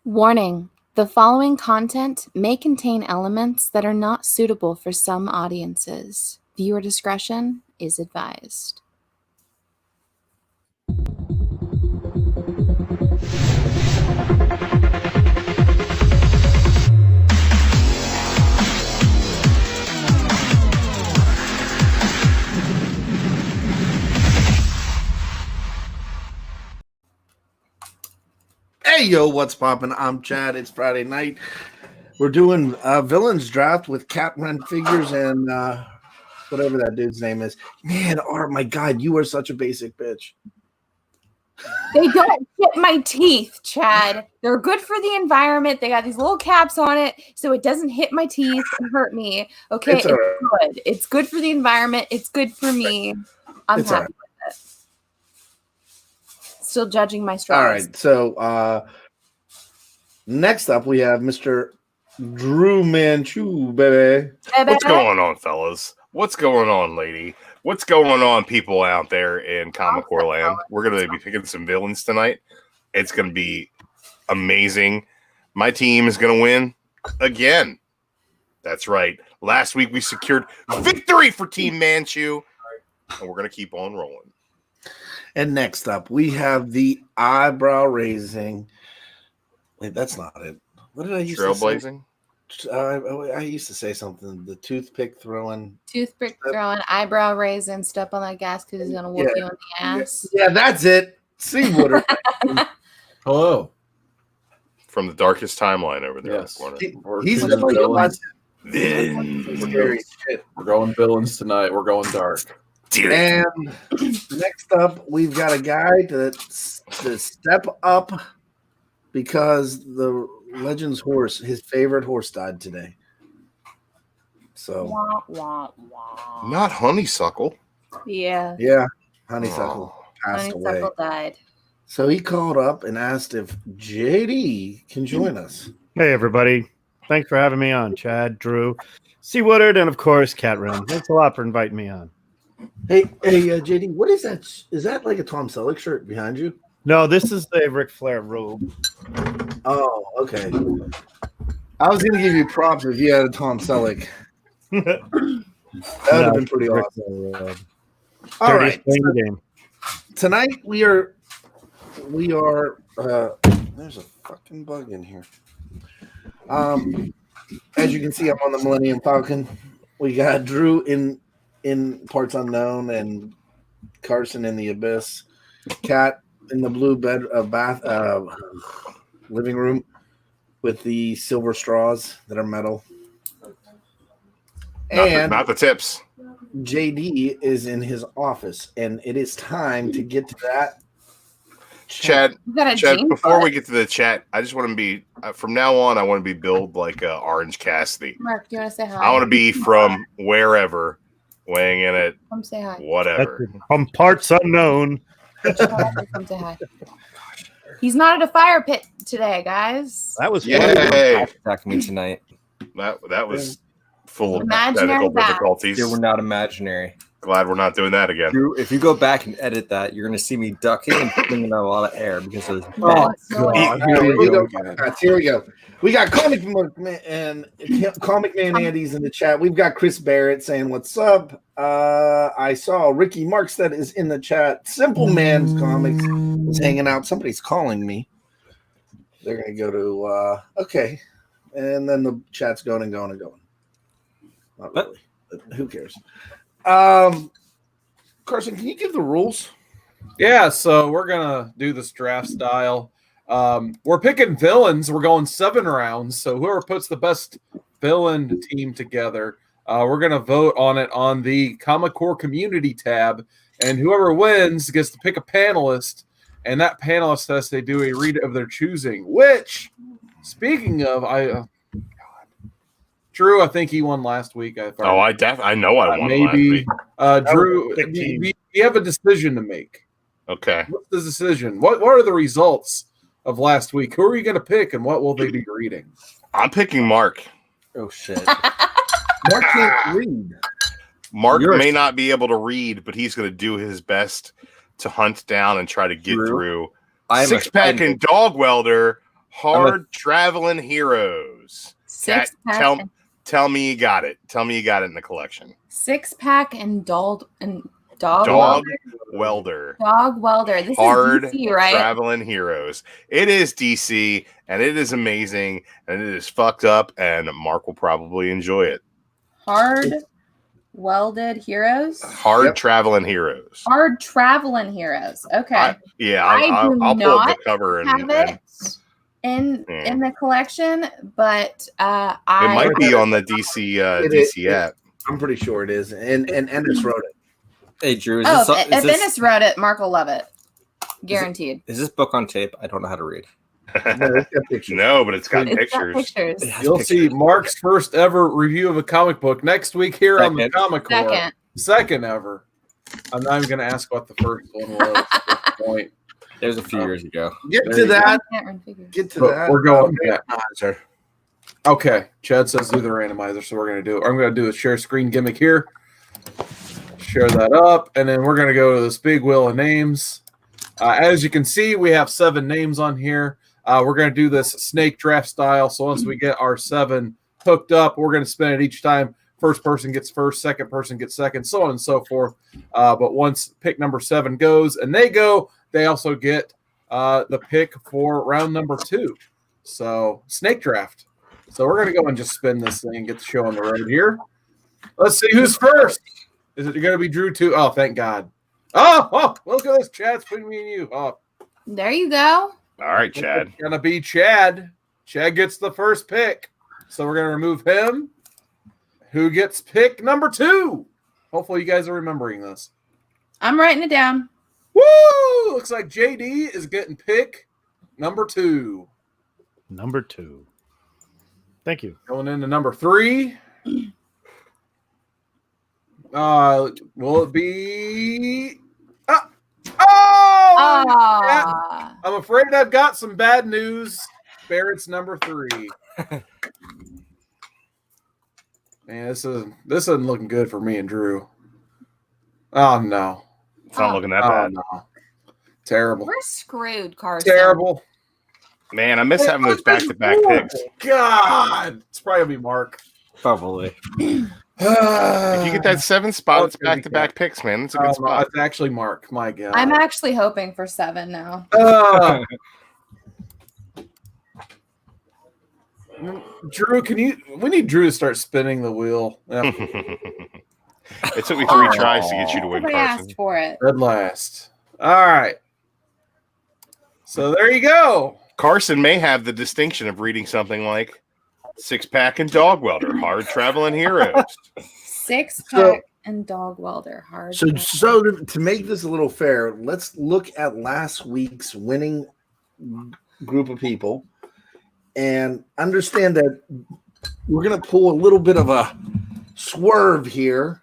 Warning: the following content may contain elements that are not suitable for some audiences. Viewer discretion is advised. Hey, yo, what's poppin'? I'm Chad. It's Friday night. We're doing Villains Draft with Cat Run Figures and whatever that dude's name is. Man, oh my God, you are such a basic bitch. They don't hit my teeth, Chad. They're good for the environment. They got these little caps on it so it doesn't hit my teeth and hurt me. Okay, it's good. It's good for the environment. It's good for me. I'm happy with it. Still judging my straws. All right, so next up we have Mr. Drew Manchu, baby. What's going on, fellas? What's going on, lady? What's going on, people out there in Comic Core land? We're going to be picking some villains tonight. It's going to be amazing. My team is going to win again. That's right. Last week we secured victory for Team Manchu, and we're going to keep on rolling. And next up, we have the eyebrow raising. Wait, that's not it. What did I used to say? Trailblazing? I used to say something. The toothpick throwing. Toothpick throwing, eyebrow raising, step on that gas because he's going to whoop you in the ass. Yeah, that's it. Seawater. Hello. From the darkest timeline over there. Yes. He's We're going villains tonight. We're going dark. And next up, we've got a guy to step up because the Legends horse, his favorite horse, died today. So Not Honeysuckle. Yeah. Honeysuckle passed away. Honeysuckle died. So he called up and asked if JD can join us. Hey, everybody. Thanks for having me on, Chad, Drew, C. Woodard, and, of course, Cat Ren. Thanks a lot for inviting me on. Hey, JD, what is that? Is that like a Tom Selleck shirt behind you? No, this is the Ric Flair robe. Oh, okay. I was going to give you props if you had a Tom Selleck. That would have been pretty awesome. All right. Game. Tonight we are there's a fucking bug in here. As you can see, I'm on the Millennium Falcon. We got Drew in Parts Unknown and Carson in the Abyss. Cat in the blue bed living room with the silver straws that are metal. And Not the tips. JD is in his office, and it is time to get to that. Chad, before we get to the chat, I just want to be, from now on, I want to be billed like Orange Cassidy. Mark, do you want to say hi? I want to be from wherever, weighing in at Come say hi. whatever. From Parts Unknown. Come say hi. He's not at a fire pit today, guys. That was Yay! Attacking me tonight. That was full of Imaginary technical bats. difficulties. They were not imaginary. Glad we're not doing that again. If you go back and edit that, you're going to see me ducking and putting in a lot of air because of this. Oh, God. Here we go. We got Comic Man Andy's in the chat. We've got Chris Barrett saying, "What's up?" I saw Ricky Markstead is in the chat. Simple Man's Comics is hanging out. Somebody's calling me. They're going to go to okay, and then the chat's going and going and going. Not really. Who cares? Carson, can you give the rules? Yeah, so we're gonna do this draft style. We're picking villains. We're going 7 rounds. So whoever puts the best villain team together, we're gonna vote on it on the Comic Core Community tab, and whoever wins gets to pick a panelist, and that panelist has to do a read of their choosing. Which, speaking of, Drew, I think he won last week. I know I won last week. Drew, you have a decision to make. Okay. What's the decision? What are the results of last week? Who are you going to pick, and what will they be reading? I'm picking Mark. Oh, shit. Mark can't read. Mark may not be able to read, but he's going to do his best to hunt down and try to get through Six Pack and Dog Welder, Hard Traveling Heroes. Cat, 6-pack. tell me you got it. Tell me you got it in the collection. 6-pack and dog Welder. Dog welder. This Hard is DC, right? Traveling Heroes. It is DC, and it is amazing, and it is fucked up, and Mark will probably enjoy it. Hard welded heroes. Hard Traveling Heroes. Hard traveling heroes. Okay. I'll pull up the cover and have it in the collection, but it might be on the DC app. I'm pretty sure it is, and Ennis wrote it. Hey, Drew. If Ennis wrote it, Mark will love it. Guaranteed. Is this book on tape? I don't know how to read. No, but it's got It's pictures. got pictures. You'll see Mark's first ever review of a comic book next week here on the Comic Core. Second ever. I'm not even going to ask what the first one was at this point. It was a few years ago. Get There to you that. Randomizer. Get to But that. we're going back. Randomizer. Okay, Chad says do the randomizer, so we're going to do it. I'm going to do a share screen gimmick here. Share that up, and then we're going to go to this big wheel of names. As you can see, we have 7 names on here. We're going to do this snake draft style, so once we get our 7 hooked up, we're going to spin it each time. First person gets first, second person gets second, so on and so forth. But once pick number 7 goes and they go, they also get the pick for round number 2. So snake draft. So we're going to go and just spin this thing and get the show on the road here. Let's see who's first. Is it going to be Drew too? Oh, thank God. Oh, look at this. Chad's putting me and you. Oh, There you go. All right, Chad. it's going to be Chad. Chad gets the first pick. So we're going to remove him. Who gets pick number 2? Hopefully you guys are remembering this. I'm writing it down. Woo! Looks like JD is getting pick number 2. Number 2. Thank you. Going into number 3. Will it be? Oh! Ah. I'm afraid I've got some bad news. Barrett's number 3. Man, this isn't looking good for me and Drew. Oh no. It's not looking that Oh bad. no. Terrible. We're screwed, Carson. Terrible. Man, I miss having those back-to-back picks. God. It's probably gonna be Mark. Probably. If you get that 7 spot, it's back-to-back picks, man. It's a good spot. It's actually Mark. My God. I'm actually hoping for 7 now. Drew, we need Drew to start spinning the wheel. Yeah. It took me 3 tries to get you to win, Nobody Carson. asked for it. Red last. All right. So there you go. Carson may have the distinction of reading something like 6-pack and Dog Welder, Hard Traveling Heroes. 6-pack and dog welder. Hard. So to make this a little fair, let's look at last week's winning group of people and understand that we're going to pull a little bit of a swerve here.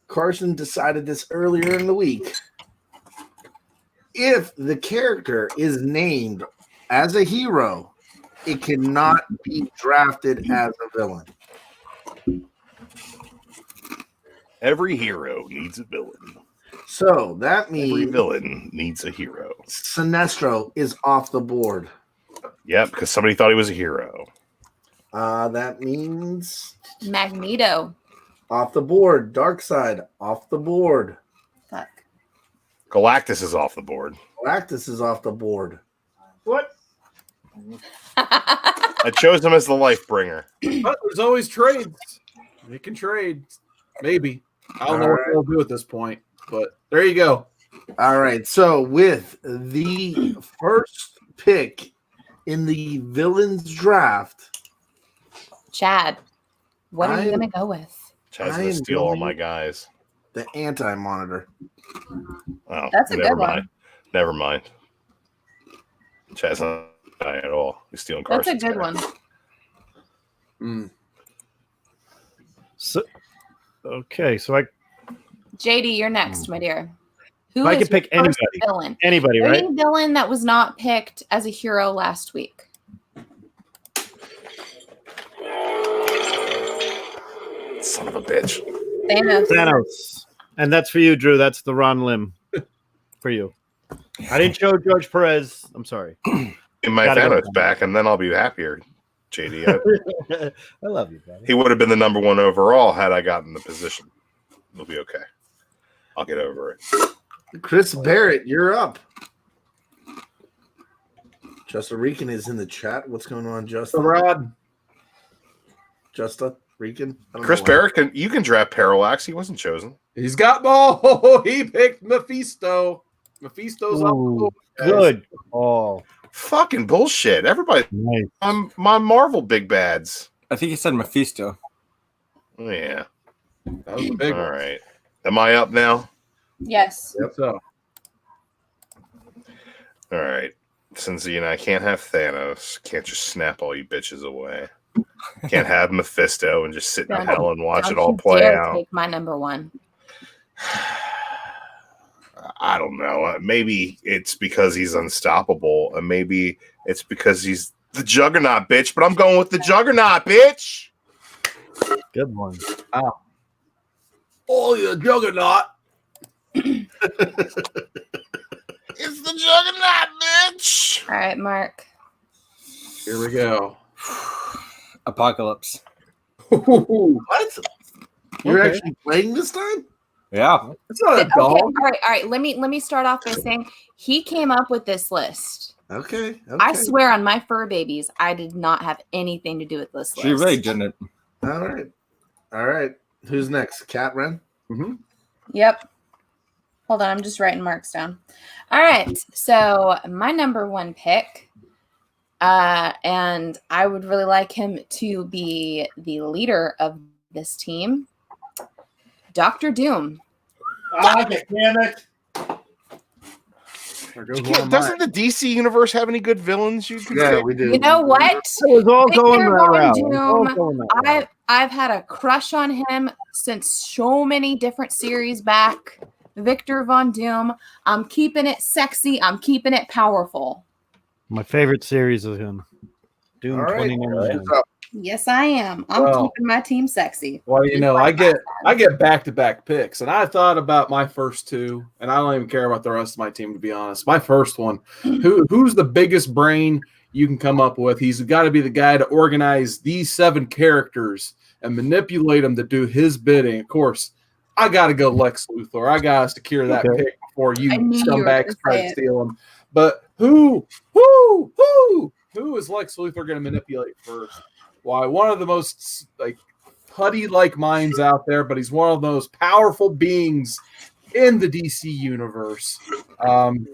Carson decided this earlier in the week. If the character is named as a hero, it cannot be drafted as a villain. Every hero needs a villain. So that Every means villain needs a hero. Sinestro is off the board. Yep, because somebody thought he was a hero. That means Magneto. off the board. Darkseid off the board. Fuck. Galactus is off the board. Galactus is off the board. What? I chose him as the life bringer. But there's always trades. You can trade. Maybe. I don't know what they'll do at this point. But there you go. All right. So with the first pick in the villains draft, Chad, what are you I'm- going to go with? Chad's I gonna am steal all going- my guys. the anti-monitor. Oh, That's a never good one. mind. Never mind. Chad's not a guy at all. He's stealing That's a Carson's good guy. one. So, okay, so I JD, you're next, my dear. Who I is can pick your first anybody. villain? Anybody, right? Any villain that was not picked as a hero last week. Son of a bitch. Thanos. And that's for you, Drew. That's the Ron Lim for you. I didn't show George Perez. I'm sorry. my Gotta go. Thanos back, and then I'll be happier, JD. I love you, buddy. He would have been the number one overall had I gotten the position. It'll be okay. I'll get over it. Chris Barrett, you're up. Justin Rican is in the chat. What's going on, Justin? Rod. Justin Rican. Chris Barrett, you can draft Parallax. He wasn't chosen. He's got ball. He picked Mephisto. Mephisto's Ooh, up. good call. Fucking bullshit. Everybody, Nice. my Marvel big bads. I think he said Mephisto. Oh, yeah. That was a big All one. right. Am I up now? Yes. So, All right. Since I can't have Thanos, can't just snap all you bitches away. Can't have Mephisto and just sit in Don't- hell and watch Don't it all you play dare out. Take my number one. I don't know. Maybe it's because he's unstoppable, and maybe it's because he's the Juggernaut, bitch. But I'm going with the Juggernaut, bitch. Good one. oh, you Juggernaut. It's the Juggernaut, bitch. All right, Mark. Here we go. Apocalypse. What? You're Okay. actually playing this time? Yeah. It's not a Okay, dog. all right. Let me start off by saying he came up with this list. Okay. I swear on my fur babies, I did not have anything to do with this list. She really didn't. All right. All right. Who's next? Cat Ren? Yep. Hold on, I'm just writing marks down. All right. So my number one pick, and I would really like him to be the leader of this team, Dr. Doom. Damn it. There goes one of Doesn't the DC universe have any good villains? You can Yeah, pick? we do. You know what? It was all Victor going that Von route. It was all Doom, going that route. I've had a crush on him since so many different series back. Victor Von Doom. I'm keeping it sexy. I'm keeping it powerful. My favorite series of him. Doom All right. 2099. Who's up? Yes, I am. I'm Well- keeping my team sexy. Well, I get back-to-back picks, and I thought about my first two, and I don't even care about the rest of my team, to be honest. My first one, who's the biggest brain you can come up with? He's got to be the guy to organize these 7 characters and manipulate them to do his bidding. Of course, I got to go Lex Luthor. I got to secure that Okay. pick before you I knew you were scumbags gonna try say to it. steal him. But who is Lex Luthor going to manipulate first? Why, one of the most putty-like minds out there, but he's one of the most powerful beings in the DC universe. When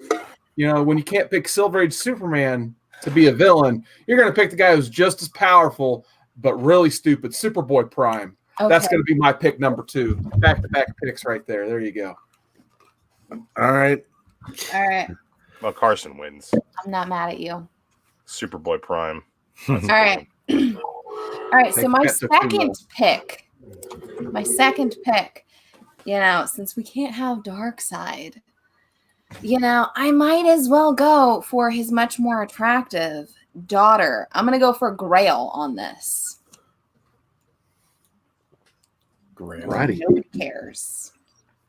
you can't pick Silver Age Superman to be a villain, you're going to pick the guy who's just as powerful but really stupid, Superboy Prime. Okay. That's going to be my pick number 2. Back-to-back picks right there. There you go. All right. All right. Well, Carson wins. I'm not mad at you. Superboy Prime. All right. All right. So my second pick, since we can't have Darkseid, I might as well go for his much more attractive daughter. I'm going to go for Grail on this. Righty. Nobody cares.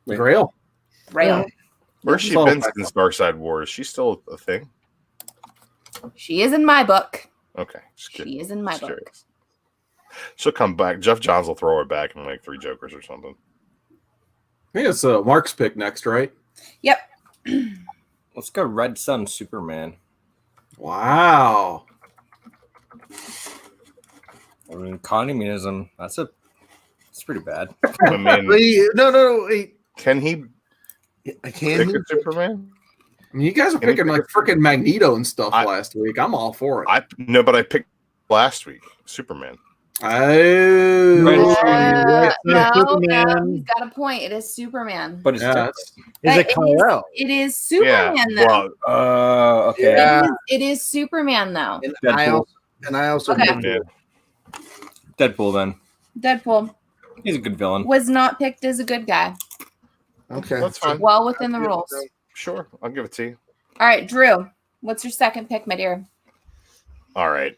Grail. Grail. Where's she So- been since Darkseid War? Is she still a thing? She is in my book. Okay. Just kidding. She is in my Just book. curious. She'll come back. Jeff Johns will throw her back in like 3 Jokers or something. I think it's Mark's pick next, right? Yep. Let's go Red Sun Superman. Wow. I mean, communism. It's pretty bad. I mean, Wait, no, wait. can he I pick can't. a Superman? I mean, you guys were Can we picking pick like freaking Magneto and stuff I- last week. I'm all for it. But I picked last week Superman. Oh, Right. No, Superman. he's got a point. It is Superman. But it's yeah, different. that's- Is it is- Kal-El? It is Superman, though. Well, Okay. Yeah. It is Superman, though. And Deadpool. I also Okay. picked yeah. Deadpool then. Deadpool He's a good villain. was not picked as a good guy. Okay. That's fine. Well within the rules. Sure, I'll give it to you. All right, Drew, what's your second pick, my dear? All right.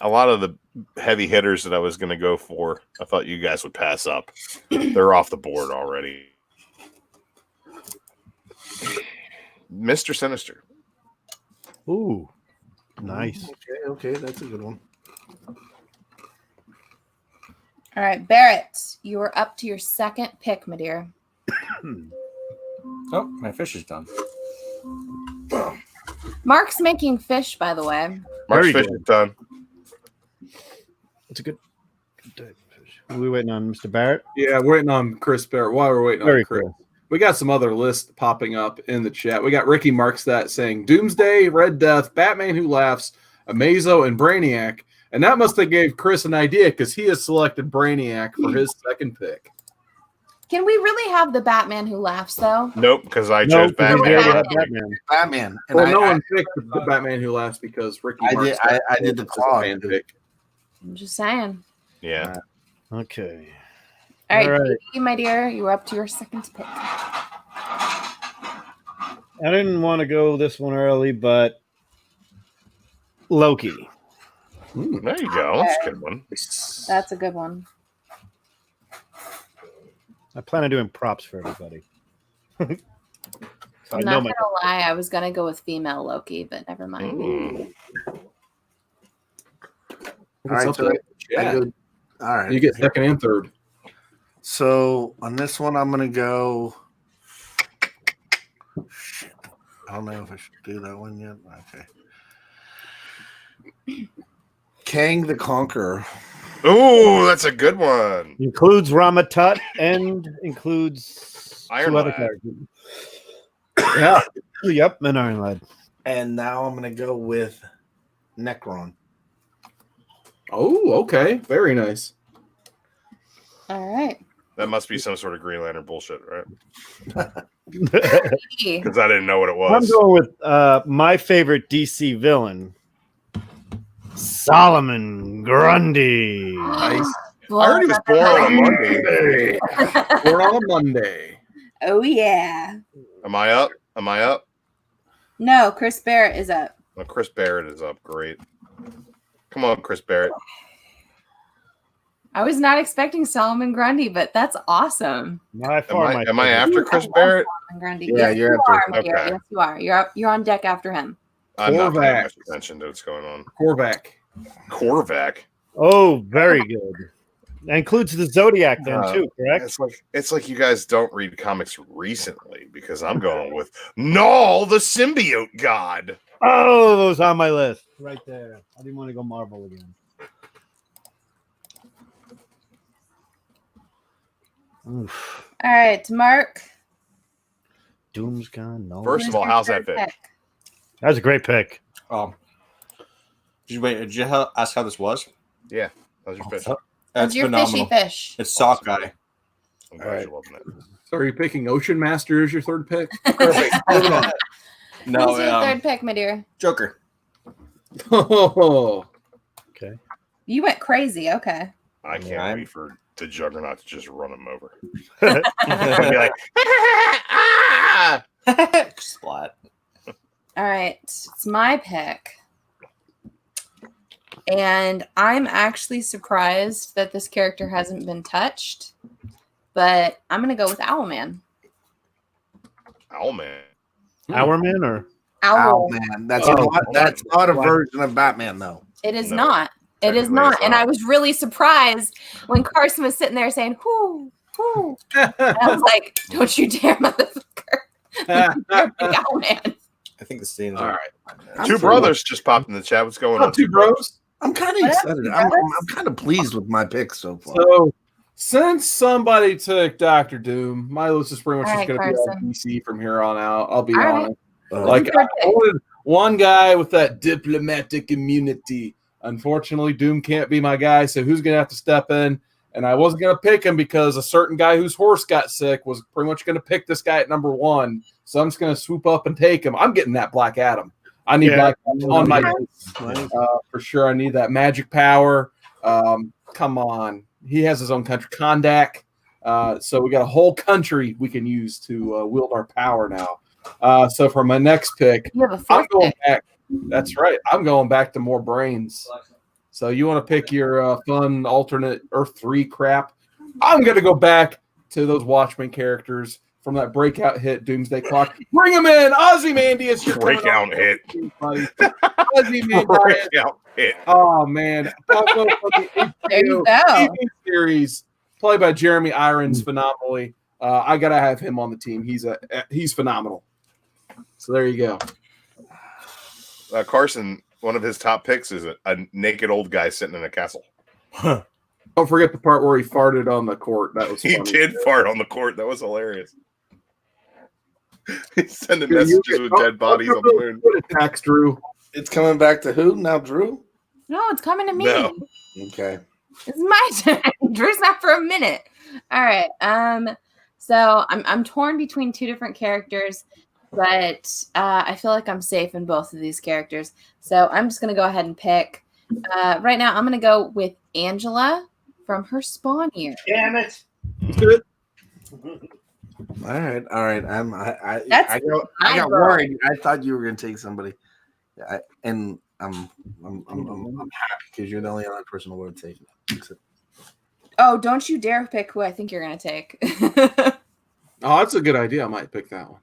A lot of the heavy hitters that I was going to go for, I thought you guys would pass up. They're off the board already. Mr. Sinister. Ooh, nice. Okay, that's a good one. All right, Barrett, you are up to your second pick, my dear. Oh, my fish is done. Mark's making fish, by the way. Mark's Very fish good. is done. It's a good. Are we waiting on Mr. Barrett? Yeah, we're waiting on Chris Barrett. While we're waiting Very on Chris, cool. we got some other lists popping up in the chat. We got Ricky Markstad saying Doomsday, Red Death, Batman Who Laughs, Amazo, and Brainiac. And that must have gave Chris an idea because he has selected Brainiac for his second pick. Can we really have the Batman Who Laughs, though? Nope, because I No, chose because we Batman. already had Batman. Batman. And Well, no one picked the Batman Who Laughs because Ricky I did- Markstad I did the was a Claw, fan too. pick. I'm just saying. Yeah. Okay. All right, All right. Katie, my dear, you're up to your second pick. I didn't want to go this one early, but Loki. There you go. That's a good one. That's a good one. I plan on doing props for everybody. So I I'm know not my. gonna lie, I was gonna go with female Loki, but never mind. Mm. All right, so I go, all right. You get second and third. So on this one, I'm gonna go. Shit. I don't know if I should do that one yet. Okay. Kang the Conqueror. Ooh, that's a good one. Includes Ramatut and includes Iron two other Lad. characters. Yeah. Yep, and Iron Lad. And now I'm gonna go with Necron. Oh, okay. Very nice. All right. That must be some sort of Green Lantern bullshit, right? Katie, Because I didn't know what it I'm was. going with my favorite DC villain, Solomon Grundy. Nice. I heard he was born on a Monday. We're on a Monday. Oh yeah. Am I up? Am I up? No, Chris Barrett is up. Well, Chris Barrett is up. Great. Come on, Chris Barrett. I was not expecting Solomon Grundy, but that's awesome. By Am far I, my am I favorite. after Chris Barrett? Solomon Grundy. Yeah, yes, you're you after- are, my dear. okay. Yes, you are. You're up. You're on deck after him. I'm not paying Korvac. much attention to what's going on. Korvac. Korvac. Oh, very good. That includes the Zodiac then Uh, too, correct? It's like you guys don't read comics recently because I'm going with Null, the symbiote god. Oh, those on my list right there. I didn't want to go Marvel again. Oof. All right, Mark. Doom's gone. No. First of all, Who's your how's that third fit? pick? That was a great pick. Did you ask how this was? Yeah, how's your fish? That's What's your phenomenal. fishy fish? It's Sockeye. I'm glad you're loving it. So are you picking Ocean Master as your third pick? Perfect. No, Who's your third pick, my dear? Joker. Oh, Okay. You went crazy. Okay. I can't Yeah, wait for the Juggernaut to just run him over. Splat. I'd be like, "Ah!" All right, it's my pick. And I'm actually surprised that this character hasn't been touched, but I'm going to go with Owlman. Owlman. Hourman or Owl. Man, that's Oh. not a version of Batman though. It is No, not. It is technically not. it's And not. I was really surprised when Carson was sitting there saying, whoo, whoo. And I was like, don't you dare, motherfucker. You're big Owlman. I think the scene is all right. Two brothers just popped in the chat. What's going on? Up two bros. I'm kind of What up, excited. you I'm brothers? kind of pleased with my pick so far. So, since somebody took Doctor Doom, my list is pretty much All just right, going to be on Carson. DC from here on out. I'll be All right. honest. Uh, Like, Who's your I pick? wanted one guy with that diplomatic immunity. Unfortunately, Doom can't be my guy, so who's going to have to step in? And I wasn't going to pick him because a certain guy whose horse got sick was pretty much going to pick this guy at number one. So I'm just going to swoop up and take him. I'm getting that Black Adam. I need Yeah. Black Adam on my Nice. for sure. I need that magic power. Come on. He has his own country, Kondak. So we got a whole country we can use to wield our power now. So for my next pick, You have a I'm fourth going pick. back. That's right. I'm going back to more brains. So you want to pick your fun alternate Earth 3 crap? I'm going to go back to those Watchmen characters from that breakout hit, Doomsday Clock. Bring him in, Ozymandias. You're coming Breakout on, hit. buddy. Ozymandias. Breakout hit. Oh man, Paco from the There you HBO go. TV series, played by Jeremy Irons, phenomenally. I gotta have him on the team. He's phenomenal. So there you go. Carson, one of his top picks is a naked old guy sitting in a castle. Don't forget the part where he farted on the court. That was He funny. did fart on the court. That was hilarious. He's sending Here, you messages get- with dead bodies on the moon. Put a text, Drew. It's coming back to who now, Drew? No, it's coming to me. No. Okay. It's my turn. Drew's not for a minute. All right. So I'm torn between two different characters, but I feel like I'm safe in both of these characters. So I'm just gonna go ahead and pick. Right now, I'm gonna go with Angela from her Spawn year. Damn it. Good. All right. I That's I got girl. worried. I thought you were gonna take somebody. I'm happy because you're the only other person who would have taken it. Oh, don't you dare pick who I think you're gonna take. Oh, that's a good idea. I might pick that one.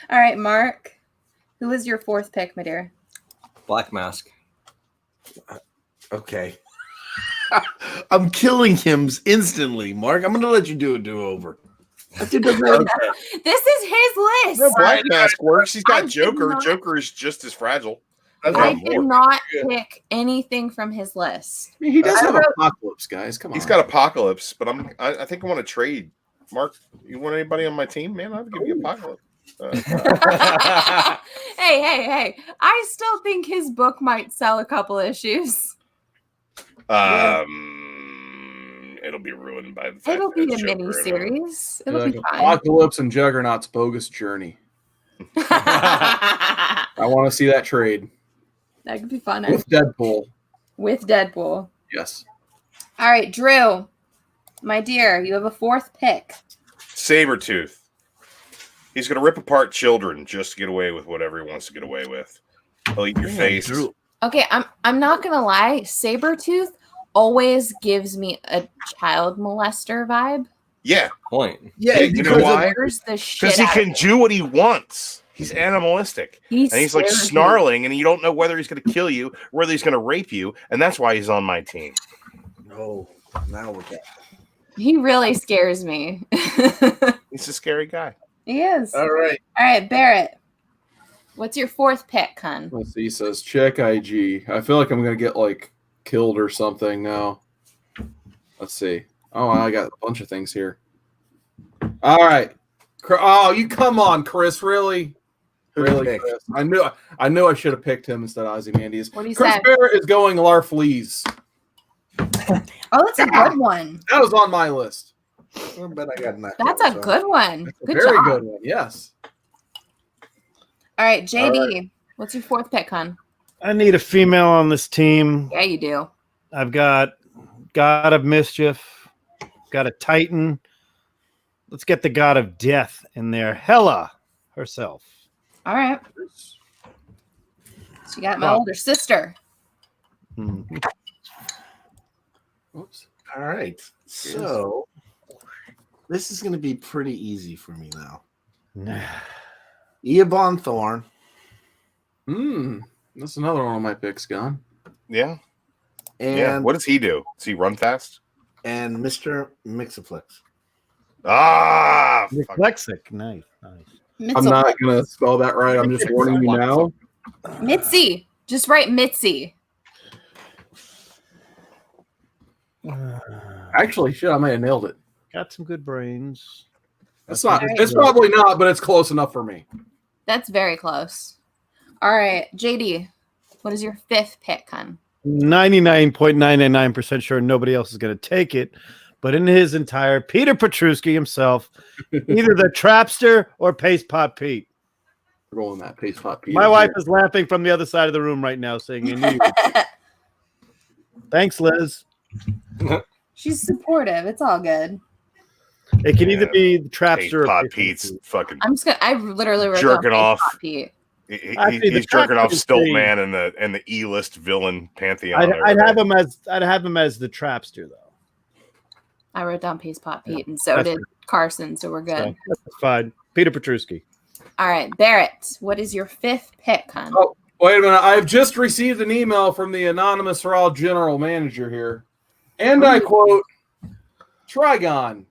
All right, Mark. Who is your fourth pick, my dear? Black Mask. Okay. I'm killing him instantly, Mark. I'm gonna let you do a do-over. This is his list. No, Black Mask works. He's I got did Joker. not- Joker is just as fragile. I did not pick anything from his list. I mean, he does I have wrote- Apocalypse, guys. Come on. He's got Apocalypse, but I think I want to trade. Mark, you want anybody on my team, man? I'll give you Apocalypse. Hey. I still think his book might sell a couple issues. It'll be ruined by the fact It'll that be a it's Joker mini in it. series. It'll like be fine. Apocalypse and Juggernaut's bogus journey. That I want to see that trade could be fun. with Deadpool. With Deadpool. Yes. All right, Drew, my dear, you have a fourth pick. Sabretooth. He's going to rip apart children just to get away with whatever he wants to get away with. He'll eat your face. Drew. Okay, I'm not gonna lie. Sabretooth always gives me a child molester vibe. Yeah, Point. Yeah, you know because why? Scares the shit because he out can of do what he wants. He's animalistic. me. And he's like scares me. snarling, and you don't know whether he's going to kill you or whether he's going to rape you. And that's why he's on my team. No, now we're back. He really scares me. He's a scary guy. He is. All right. All right, Barrett. What's your fourth pick, hun? Let's see. He says, check IG. I feel like I'm going to get like killed or something now. Let's see. Oh, I got a bunch of things here. All right. Oh, you come on, Chris. Really? Who'd you Really, pick? Chris? I knew I should have picked him instead of Ozymandias. What do you Chris say? Barrett is going Larfleeze. Oh, that's a good one. That was on my list. I bet I got knocked That's out, a so- good one. A Good very job. good one. Yes. All right, JD. What's your fourth pick, hun? I need a female on this team. Yeah, you do. I've got God of Mischief, got a Titan. Let's get the God of Death in there. Hela herself. All right. So you got my older sister. Mhm. Oops. All right. So this is going to be pretty easy for me now. Eobon Thorn. That's another one of my picks, gone. Yeah. And, Yeah. What does he do? Does he run fast? and Mr. Mixoplex. Ah. fuck. Dyslexic. Nice. I'm not gonna spell that right. I'm just warning you now. Mitzi. Just write Mitzi. Actually, shit, I might have nailed it. Got some good brains. It's not. Alright. It's probably not, but it's close enough for me. That's very close. All right, JD. What is your fifth pick, hun? 99.999% sure nobody else is going to take it. But in his entire Peter Petruski himself, either the Trapster or Paste Pot Pete. Rolling that pace pot. My wife is laughing from the other side of the room right now, saying, "I knew you." Thanks, Liz. She's supportive. It's all good. It can either be the Hey, Trapster or Pot Paste Pot Pete's Pete. fucking. I'm just gonna. I literally wrote Jerking down off. Paste Pot Pete. Actually, the He's jerking off Trapster is Stiltman and the E-list villain pantheon. over I'd there. have him as the Trapster though. I wrote down Paste Pot Pete, and so That's did Carson, so we're good. So that's fine. Peter Petruski. All right, Barrett, what is your 5th pick, hon? Oh, wait a minute. I've just received an email from the anonymous Raw general manager here. And I quote, Trigon.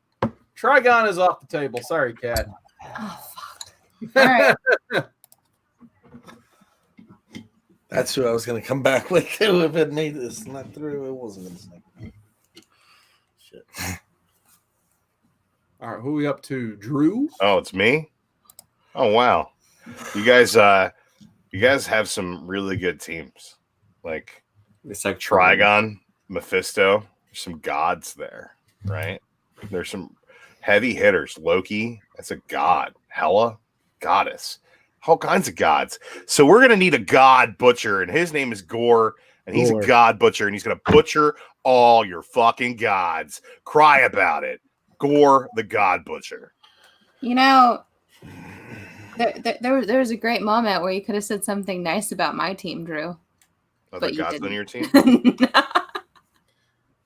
Trigon is off the table. Sorry, Cat. Oh, fuck. All right. That's who I was going to come back with too if it made this not through. It wasn't going to snap. Shit. All right, who are we up to? Drew? Oh, it's me. Oh wow, you guys have some really good teams. Like It's like Trigon, Mephisto. There's some gods there, right? There's some heavy hitters. Loki, that's a god. Hela, goddess. All kinds of gods. So we're gonna need a god butcher, and his name is Gore, and he's Gore. a god butcher, and he's gonna butcher all your fucking gods. Cry about it. Gore, the god butcher. You know, there was a great moment where you could have said something nice about my team, Drew. Are But the you gods didn't. on your team?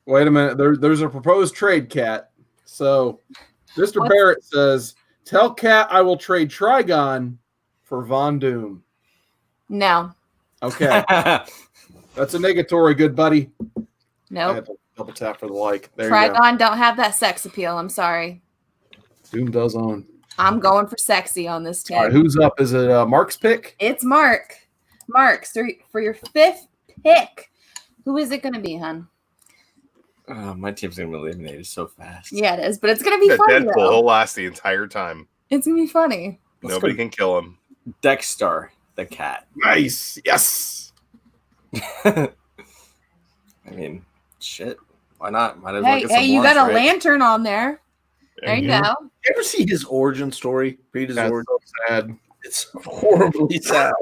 Wait a minute. There's a proposed trade, Cat. So Mr. What? Barrett says, tell Cat I will trade Trigon for Von Doom. No, Okay. That's a negatory, good buddy. I nope. had to double tap for the like. There you go. Trigon don't have that sex appeal. I'm sorry. Doom does own. I'm going for sexy on this team. All right, who's up? Is it Mark's pick? It's Mark. Mark, so for your 5th pick, who is it going to be, hon? Oh, my team's gonna be eliminated so fast. Yeah, it is, but it's going to be Yeah, funny. Deadpool, Though. he'll last the entire time. It's going to be funny. Let's Nobody go can kill him. Dexter the cat. Nice. Yes. I mean, shit. Why not? Might as well Hey, get some you got lunch, a right? lantern on there. There you go. You ever see his origin story? Read his That's origin. so sad. It's horribly sad.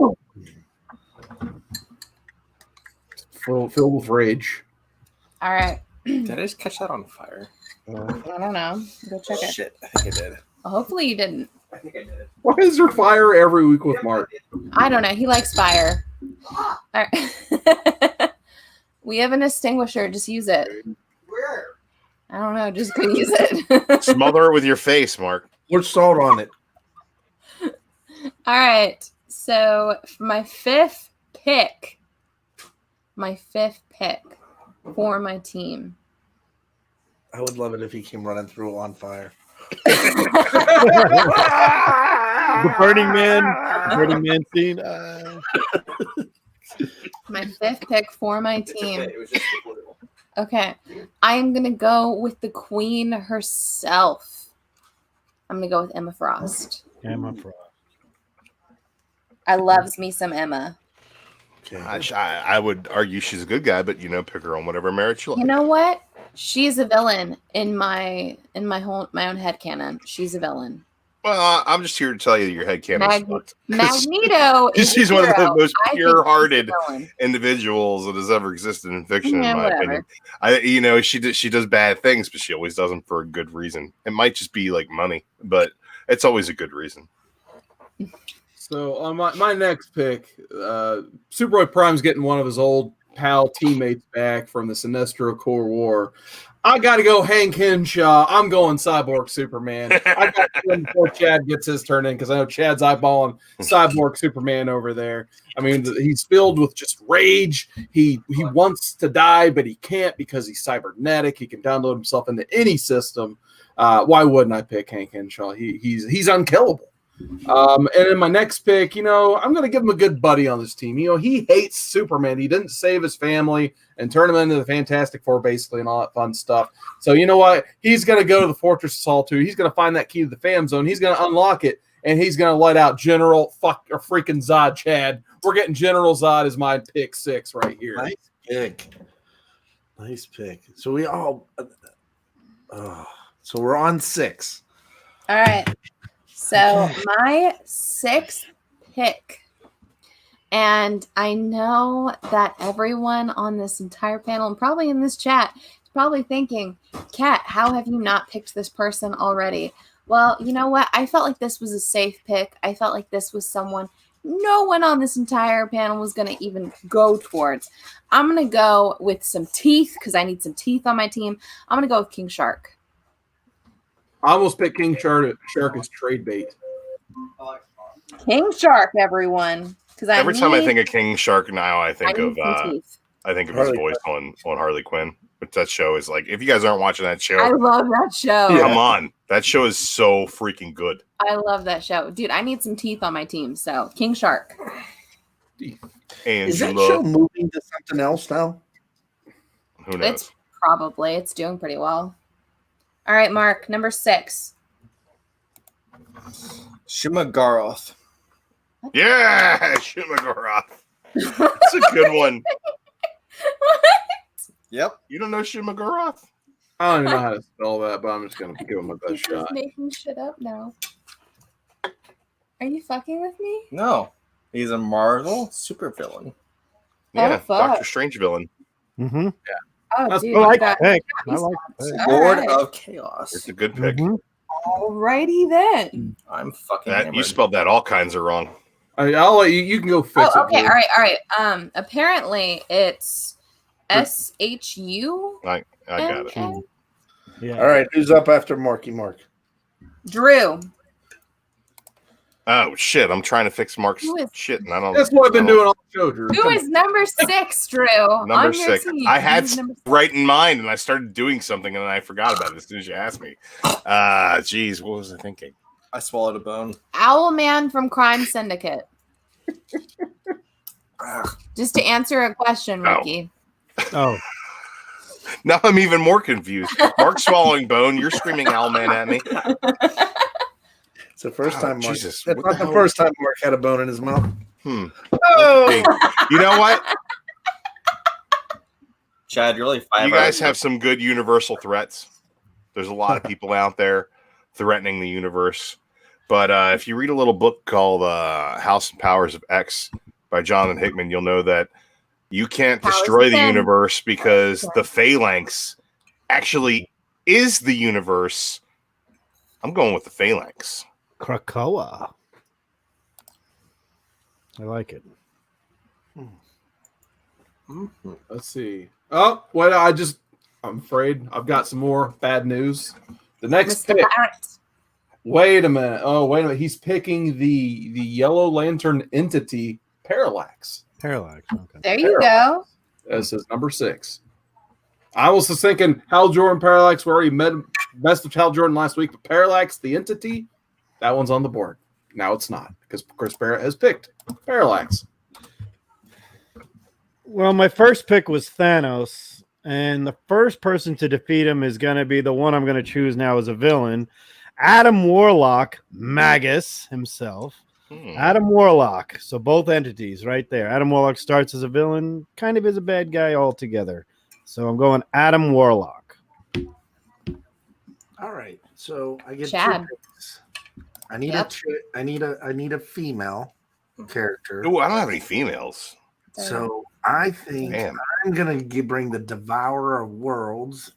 Filled with rage. All right. Did I just catch that on fire? I don't know. Go check it. Shit, I think I did. Well, hopefully you didn't. I think I did. Why is there fire every week with Mark? I don't know. He likes fire. All right. We have an extinguisher. Just use it. Where? I don't know. Just go use it. Smother it with your face, Mark. Put salt on it. All right. So for my 5th pick for my team. I would love it if he came running through on fire. The Burning Man scene. My 5th pick for my It's team. okay. It was just political. Okay. I am going to go with the queen herself. I'm going to go with Emma Frost. Emma Frost. I loves me some Emma. Okay. I would argue she's a good guy, but pick her on whatever merit you like. You know what? She's a villain in my own headcanon. She's a villain. Well, I'm just here to tell you that your headcanon sucks. Magneto is She's a one of the hero. most I think she's a pure-hearted villain. individuals that has ever existed in fiction, Yeah, in my whatever. opinion. She does bad things, but she always does them for a good reason. It might just be like money, but it's always a good reason. So on my next pick, Superboy Prime's getting one of his old pal teammates back from the Sinestro Corps War. I got to go Hank Henshaw. I'm going Cyborg Superman. I got to go before Chad gets his turn in because I know Chad's eyeballing Cyborg Superman over there. I mean, he's filled with just rage. He wants to die, but he can't because he's cybernetic. He can download himself into any system. Why wouldn't I pick Hank Henshaw? He's unkillable. And in my next pick, I'm going to give him a good buddy on this team. He hates Superman. He didn't save his family and turn him into the Fantastic Four, basically, and all that fun stuff. So you know what? He's going to go to the Fortress of Solitude. He's going to find that key to the Fam Zone. He's going to unlock it, and he's going to let out General freaking Zod, Chad. We're getting General Zod as my pick 6 right here. Nice pick. So we all. So we're on 6. All right. So my 6th pick, and I know that everyone on this entire panel and probably in this chat is probably thinking, Kat, how have you not picked this person already? Well, you know what? I felt like this was a safe pick. I felt like this was someone no one on this entire panel was going to even go towards. I'm going to go with some teeth because I need some teeth on my team. I'm going to go with King Shark. I almost picked King Shark as trade bait. King Shark, everyone. Because Every time I think of King Shark now, I think need of some teeth. his Harley voice on Harley Quinn. But that show is like, if you guys aren't watching that show, I love that show. come on, that show is so freaking good. I love that show. Dude, I need some teeth on my team. So King Shark. Is that Angela, show moving to something else now? who knows? It's doing pretty well. All right, Mark, number 6. Shimagaroth. Yeah, Shimagoroth. That's a good one. Yep. You don't know Shimagoroth? I don't even know how to spell that, but I'm just gonna give him my best He's just shot. making shit up now. Are you fucking with me? No. He's a Marvel supervillain. Yeah, fuck. Doctor Strange villain. Mm-hmm. Oh, That's- dude. I like that- the pick. I like the pick. All Lord right. of Chaos. It's a good pick. Mhm. Alrighty then. I'm fucking That you hammered. spelled that all kinds of wrong. I'll let you. You can go fix it. Oh, okay. dude. All right. Apparently it's SHU. I got it. Yeah. All right, who's up after Marky Mark? Drew. Oh shit! I'm trying to fix Mark's Who is- shit, and I don't. That's what I've been I don't- doing all the show, Drew. Who is number 6, Drew? Number on your 6. team? I had Who's number 6? right in mind, and I started doing something, and then I forgot about it as soon as you asked me. Geez, what was I thinking? I swallowed a bone. Owlman from Crime Syndicate. Ugh. Just to answer a question, Oh. Ricky. Oh, Now I'm even more confused. Mark swallowing bone. You're screaming Owlman at me. It's the first time Mark. Jesus, That's what not the the hell? first time Mark had a bone in his mouth. Hey, you know what? Chad, you're like 5 You guys hours- have some good universal threats. There's a lot of people out there threatening the universe. But if you read a little book called House and Powers of X by Jonathan Hickman, you'll know that you can't Powers destroy of the Ten. universe because the Phalanx actually is the universe. I'm going with the Phalanx. Krakoa. I like it. Mhm. Let's see. Oh, well, I'm afraid I've got some more bad news. The next Mr. pick. Barrett. Wait a minute. Oh, wait a minute. He's picking the Yellow Lantern entity Parallax Parallax. Okay. There you go. as his number 6. I was just thinking Hal Jordan Parallax. We already messed with Hal Jordan last week, but Parallax, the entity, that one's on the board. Now it's not because Chris Barrett has picked Parallax. Well, my first pick was Thanos, and the first person to defeat him is going to be the one I'm going to choose now as a villain, Adam Warlock, Magus himself. Adam Warlock. So both entities right there. Adam Warlock starts as a villain, kind of is a bad guy altogether. So I'm going Adam Warlock. All right, so I get Chad. 2 picks. I need Yep. I need a female character. Ooh, I don't have any females. So I think Damn. I'm gonna bring the Devourer of Worlds.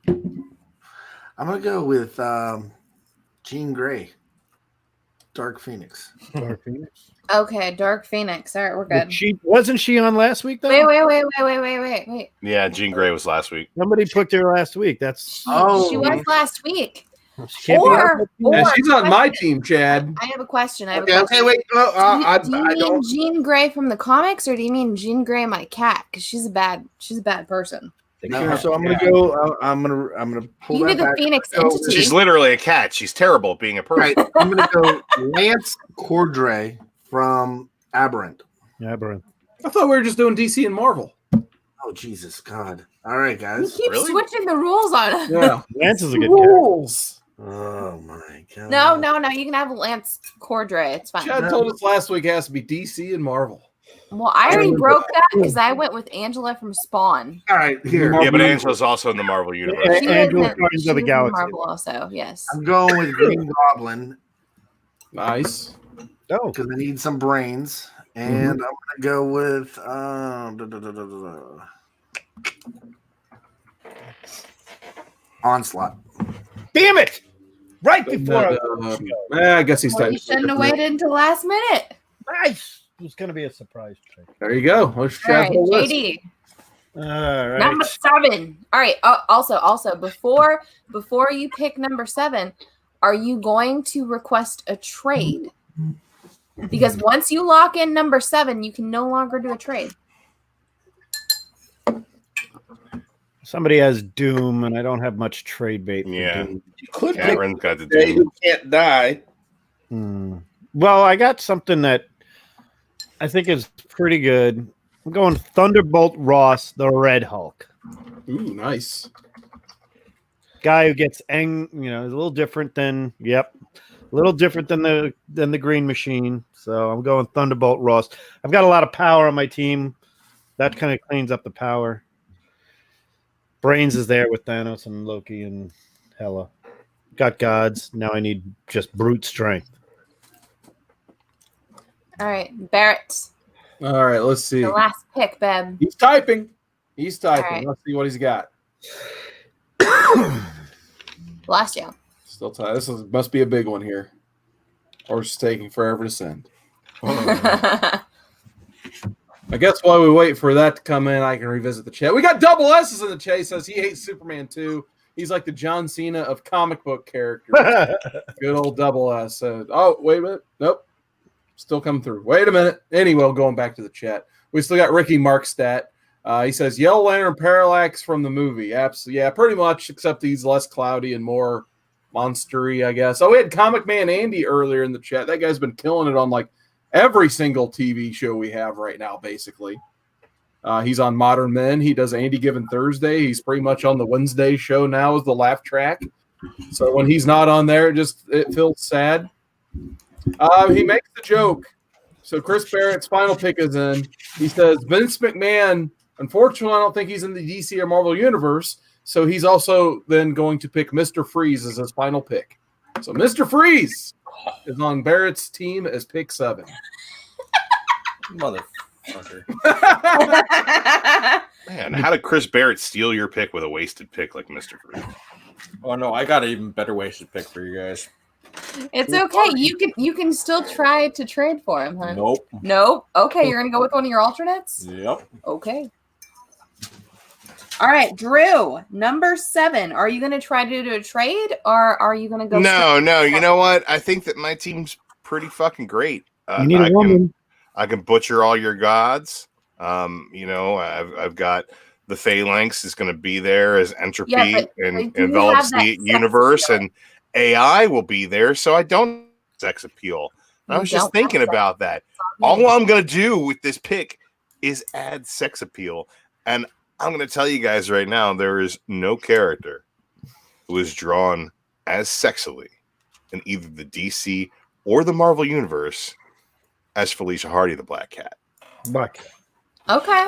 I'm gonna go with Jean Grey, Dark Phoenix. Dark Phoenix. Okay, Dark Phoenix. All right, we're good. Wasn't she on last week though? Wait. Yeah, Jean Grey was last week. Somebody picked her last week. That's She was last week. she can't be on Or And she's on my team, Chad. I have a question. Okay, wait. No, Do you mean Jean Grey from the comics, or do you mean Jean Grey, my cat? Because she's a bad person. No, so I'm gonna go. I'm gonna pull You that do the back. Phoenix Go with- entity. She's literally a cat. She's terrible at being a person. Right. I'm gonna go Lance Cordray from Aberrant. Aberrant. I thought we were just doing DC and Marvel. Oh Jesus God! All right, You guys. keep Really? switching the rules on us. Yeah. Lance is a good guy. Rules. Oh my God! No. You can have Lance Cordray. It's fine. Chad told us last week it has to be DC and Marvel. Well, I already broke that because I went with Angela from Spawn. All right, here. Yeah, but Angela's also in the Marvel universe. Yeah. She Angela was in- Guardians she of the was in Galaxy. Marvel also, yes. I'm going with Green Goblin Nice. Oh, because I need some brains, and I'm gonna go with Onslaught. damn it! Right before I guess he's Well, time. you shouldn't have waited until last minute. nice. It was going to be a surprise pick. There you go. Let's All right, Chad's whole list. JD. All right. Number 7. All right. Also, before you pick number 7, are you going to request a trade? Because once you lock in number 7, you can no longer do a trade. Somebody has Doom, and I don't have much trade bait for Yeah. Doom. You could pick Cameron's got to Jay do. who can't die. Well, I got something that I think is pretty good. I'm going Thunderbolt Ross, the Red Hulk. Ooh, nice. Guy who gets is a little different than a little different than the Green Machine. So I'm going Thunderbolt Ross. I've got a lot of power on my team. That kind of cleans up the power. Brains is there with Thanos and Loki and Hela. Got gods. Now I need just brute strength. All right, Barrett, All right, let's see. the last pick, Beb. He's typing. All right. Let's see what he's got. Bless you. Still tight. Must be a big one here. Or it's taking forever to send. I guess while we wait for that to come in, I can revisit the chat. We got double S's in the chat. He says he hates Superman too. He's like the John Cena of comic book characters. Good old double S. Oh, wait a minute. Nope. Still coming through. Wait a minute. Anyway, going back to the chat. We still got Ricky Markstadt. He says Yellow Lantern Parallax from the movie. Absolutely. Yeah, pretty much, except he's less cloudy and more monstery, I guess. Oh, we had Comic Man Andy earlier in the chat. That guy's been killing it on like every single TV show we have right now, basically. He's on Modern Men. He does Andy Given Thursday. He's pretty much on the Wednesday show now as the laugh track. So when he's not on there, it feels sad. He makes the joke. So Chris Barrett's final pick is in. He says Vince McMahon, unfortunately, I don't think he's in the DC or Marvel universe. So he's also then going to pick Mr. Freeze as his final pick. So Mr. Freeze is on Barrett's team as pick 7. Motherfucker. Man, how did Chris Barrett steal your pick with a wasted pick like Mr. Freeze? Oh no, I got an even better wasted pick for you guys. It's okay. You can still try to trade for him, huh? Nope. Nope. Okay, you're gonna go with one of your alternates? Yep. Okay. All right, Drew, number 7. Are you gonna try to do a trade, or are you gonna go? No. You know what? I think that my team's pretty fucking great. You need a woman. I can butcher all your gods. I've got the Phalanx is going to be there as entropy and envelops the universe, and AI will be there. So I don't sex appeal. I was just thinking about that. All I'm going to do with this pick is add sex appeal, and I'm going to tell you guys right now, there is no character who is drawn as sexily in either the DC or the Marvel universe as Felicia Hardy, the Black Cat. Okay.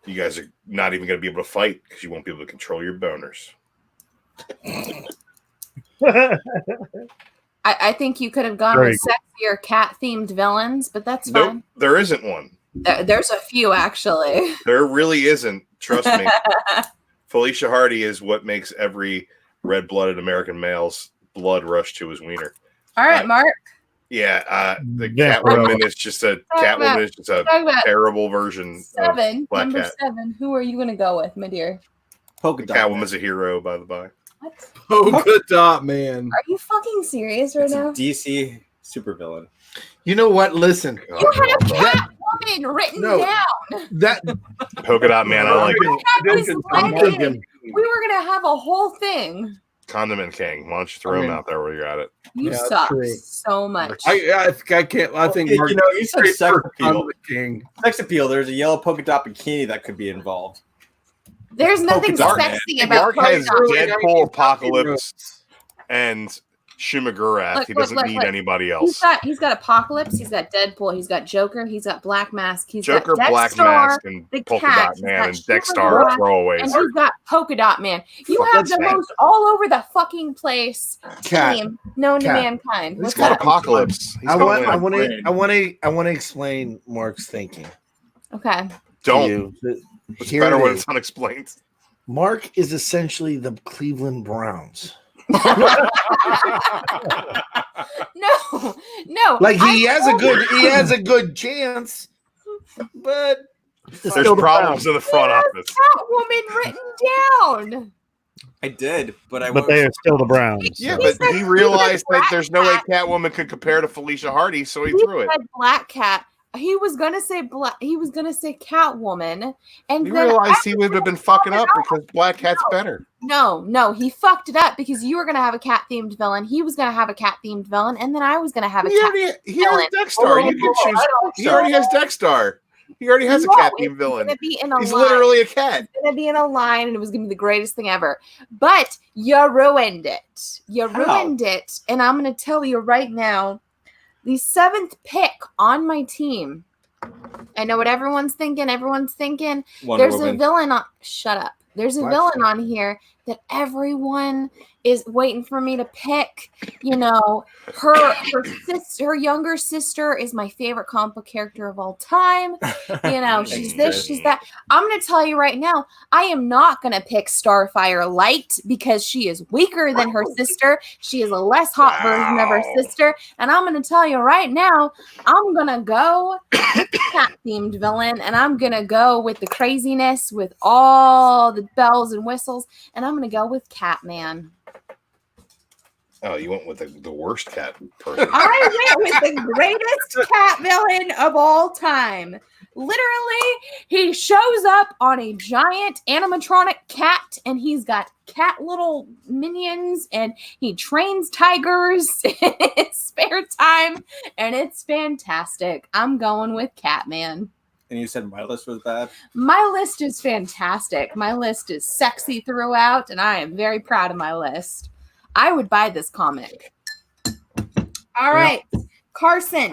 You guys are not even going to be able to fight because you won't be able to control your boners. I think you could have gone with sexier cat-themed villains, but that's fine. Nope, there isn't one. There's a few, actually. There really isn't. Trust me. Felicia Hardy is what makes every red-blooded American male's blood rush to his wiener. All right, Mark. Yeah, the Catwoman is just a terrible version of Black Number Cat. 7. Who are you going to go with, my dear? Polka dot. Catwoman's a hero, by the by. What? Polka dot man. Are you fucking serious right It's a now? DC supervillain. You know what? Listen, You have Catwoman written down. that Polka dot man, I like it. I'm thinking. We were going to have a whole thing. Condiment King. Why don't you throw him out there where you're at it? You Yeah, suck true. so much. I can't. I think Mark. You said sex appeal. King. Sex appeal. There's a yellow polka dot bikini that could be involved. There's nothing Polka dot sexy about Mark has polka dots. Deadpool, Apocalypse, and Shumagurath. He doesn't need anybody else. He's got Apocalypse. He's got Deadpool. He's got Joker. He's got Black Mask. He's Joker, got Black Dexter, Mask, and the Polka Cat. Dot He's Man, got and Supergirl, Dexter and throwaways. he's got Polka Dot Man. You Fuck, have the that's most all over the fucking place Cat. team known to Cat. mankind. He's What's got that? Apocalypse. He's I going want in. to explain Mark's thinking. Okay. to Don't. you. It's Here better it when is. it's unexplained. Mark is essentially the Cleveland Browns. No. Like he has a good chance But There's Still the problems in the front office. Catwoman written down. I did, but I But they are still the Browns. Yeah, so. but said he realized that Black there's no way Cat. Catwoman could compare to Felicia Hardy, so he He threw it. said Black Cat. He was gonna say black. He was gonna say Catwoman, and He then realized he would have been fucking up No. because Black Cat's better. No, he fucked it up because you were gonna have a cat themed villain. He was gonna have a cat themed villain, and then I was gonna have a He cat. has Dexter. You can choose. He already has Dexter. He already has a cat it's themed villain. gonna be in a He's line. literally a cat. It's gonna be in a line, and it was gonna be the greatest thing ever. But you ruined it. You How? ruined it, and I'm gonna tell you right now, the 7th pick on my team. I know what everyone's thinking. Everyone's thinking Wonder there's Woman. a villain on. Shut up. There's a What? villain on here that everyone is waiting for me to pick. You know, her sister, her younger sister is my favorite comic book character of all time. You know, she's this, she's that. I'm going to tell you right now, I am not going to pick Starfire Light because she is weaker than her sister. She is a less hot version of her Wow. sister. And I'm going to tell you right now, I'm going to go with the cat-themed villain, and I'm going to go with the craziness, with all the bells and whistles, and I'm going to go with Catman. Oh, you went with the worst cat person. I went with the greatest cat villain of all time. Literally, he shows up on a giant animatronic cat, and he's got cat little minions, and he trains tigers in his spare time, and it's fantastic. I'm going with Catman. And you said my list was bad? My list is fantastic. My list is sexy throughout, and I am very proud of my list. I would buy this comic. All right, Carson,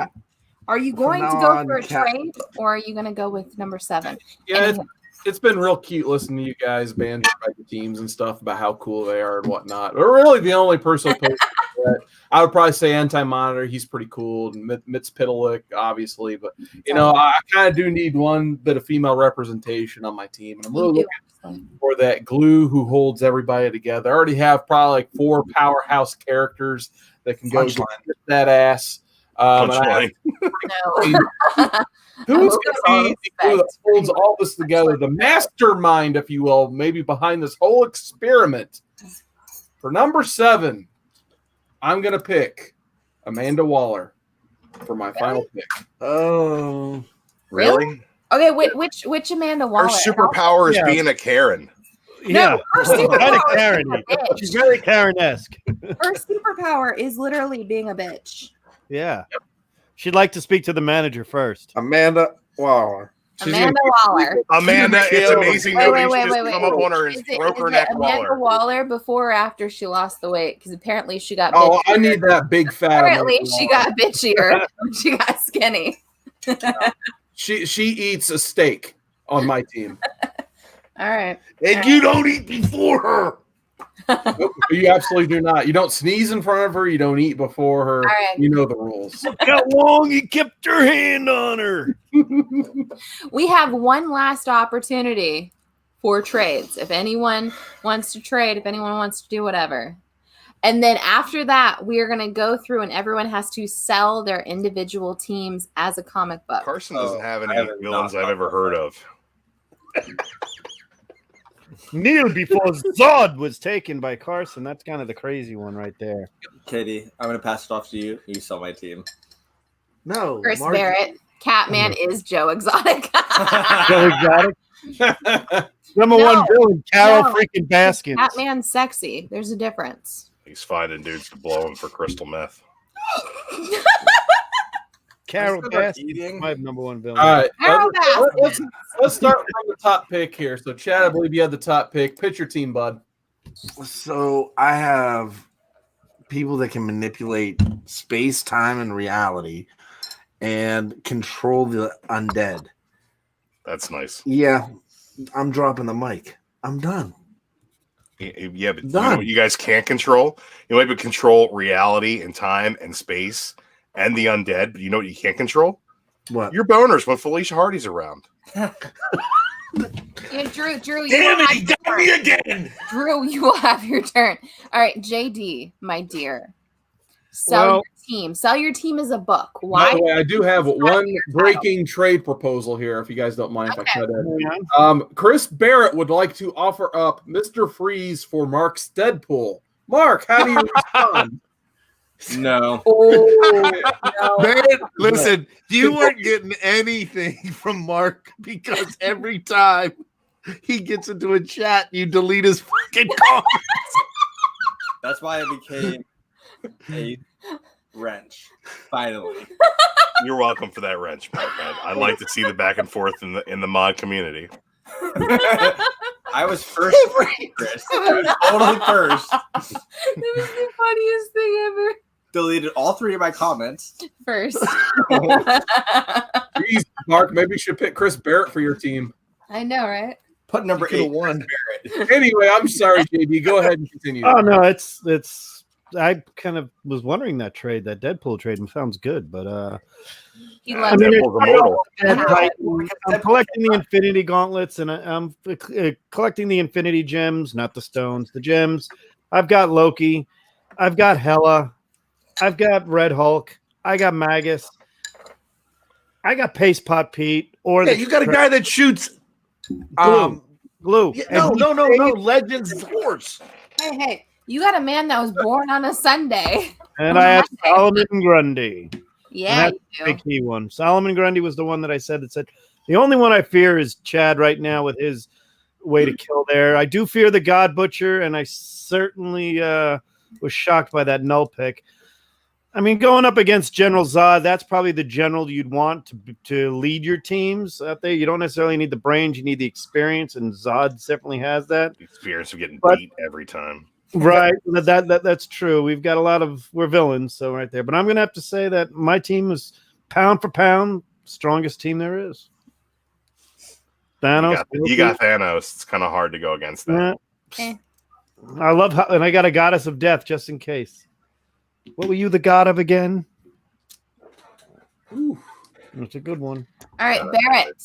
are you going to now go on, for a Cat- trade, or are you going to go with number 7? Yeah, it's been real cute listening to you guys banter about the teams and stuff about how cool they are and whatnot. But really, the only person opposed to that, I would probably say Anti-Monitor. He's pretty cool. And Mitz Pitalik, obviously. But, you know, I kind of do need one bit of female representation on my team. And I'm really looking for that glue who holds everybody together. I already have probably like 4 powerhouse characters that can go Punchline. get that ass. And I- No. Who's I going will to be the glue that respect. holds all this together? The mastermind, if you will, maybe behind this whole experiment. For number 7, I'm going to pick Amanda Waller for my final pick. Oh, Really? Okay, which Amanda Waller? Her superpower is Yeah. being a Karen. Yeah, her kind of superpower is Karen. being a bitch. She's very Karen-esque. Her superpower is literally being a bitch. Yeah. She'd like to speak to the manager first. Amanda Waller. Amanda Waller. Amanda, it's amazing. Wait, Nobody's wait, just wait, wait, come up on her and Is it broke her neck Amanda Waller. Waller before or after she lost the weight? Because apparently she got Oh, I bitchier. need that big fat. Apparently Amanda she Waller. got bitchier. She got skinny. She eats a steak on my team. All right. And you don't eat before her. Nope, you absolutely do not. You don't sneeze in front of her. You don't eat before her. All right. You know the rules. How long he kept her hand on her. We have one last opportunity for trades. If anyone wants to trade, if anyone wants to do whatever. And then after that, we are going to go through and everyone has to sell their individual teams as a comic book. Carson doesn't have I any haven't villains not I've ever heard of. Kneel before Zod was taken by Carson. That's kind of the crazy one right there. Katie, I'm going to pass it off to you. You sell my team. No, Chris Mark- Barrett, Catman is Joe Exotic. Joe Exotic. Number No, one villain, Carol no. freaking Baskins. Catman's sexy. There's a difference. He's finding dudes to blow him for crystal meth. Carol Let's start Baskins, eating. my number one villain. All right. Carol Let's start from the top pick here. So, Chad, I believe you had the top pick. Pitch your team, bud. So I have people that can manipulate space, time, and reality and control the undead. That's nice. Yeah, I'm dropping the mic. I'm done. Yeah, but you know Done. what you guys can't control? You might be control reality and time and space and the undead, but you know what you can't control? What? Your boners when Felicia Hardy's around. Yeah, Drew, you Damn will it, have he your got turn. me again. Drew, you will have your turn. All right, JD, my dear. Sell Well- your team. Sell your team as a book. By Why? the way, I do have one your breaking trade proposal here, if you guys don't mind if I Okay. cut in. Yeah. Chris Barrett would like to offer up Mr. Freeze for Mark's Deadpool. Mark, how do you respond? No. Oh, no. Barrett, listen, you weren't getting anything from Mark because every time he gets into a chat, you delete his fucking comments. That's why I became a wrench. Finally. You're welcome for that wrench, Mark. I like to see the back and forth in the mod community. I was first, Chris. I was totally first. That was the funniest thing ever. Deleted all 3 of my comments. First. Jeez, Mark, maybe you should pick Chris Barrett for your team. I know, right? Put number You 8. could've won. Barrett. Anyway, I'm sorry, JD. Go ahead and continue. Oh no, it's. I kind of was wondering that Deadpool trade, and sounds good, but He I loves mean, it. Deadpool's immortal. and, Yeah. like, I'm collecting the Infinity Gauntlets, and I'm collecting the Infinity Gems, not the stones, the gems. I've got Loki, I've got Hela, I've got Red Hulk, I got Magus, I got Paste Pot Pete, or Yeah, you got a guy that shoots. Glue. Yeah, And no, he no, no, no. saved- Legends Force. Hey, you got a man that was born on a Sunday. And I have Solomon Grundy. Yeah, That's you Big do. key one. Solomon Grundy was the one that I said that said the only one I fear is Chad right now with his way to kill there. I do fear the God Butcher, and I certainly was shocked by that null pick. I mean, going up against General Zod, that's probably the general you'd want to lead your teams out there. You don't necessarily need the brains, you need the experience, and Zod definitely has that. The experience of getting But- beat every time. Right, that's true. We've got we're villains, so right there. But I'm gonna have to say that my team is pound for pound strongest team there is. Thanos, You got Thanos. It's kind of hard to go against that. Yeah. Eh. I love how, and I got a goddess of death just in case. What were you the god of again? Ooh. That's a good one. All right, Barrett.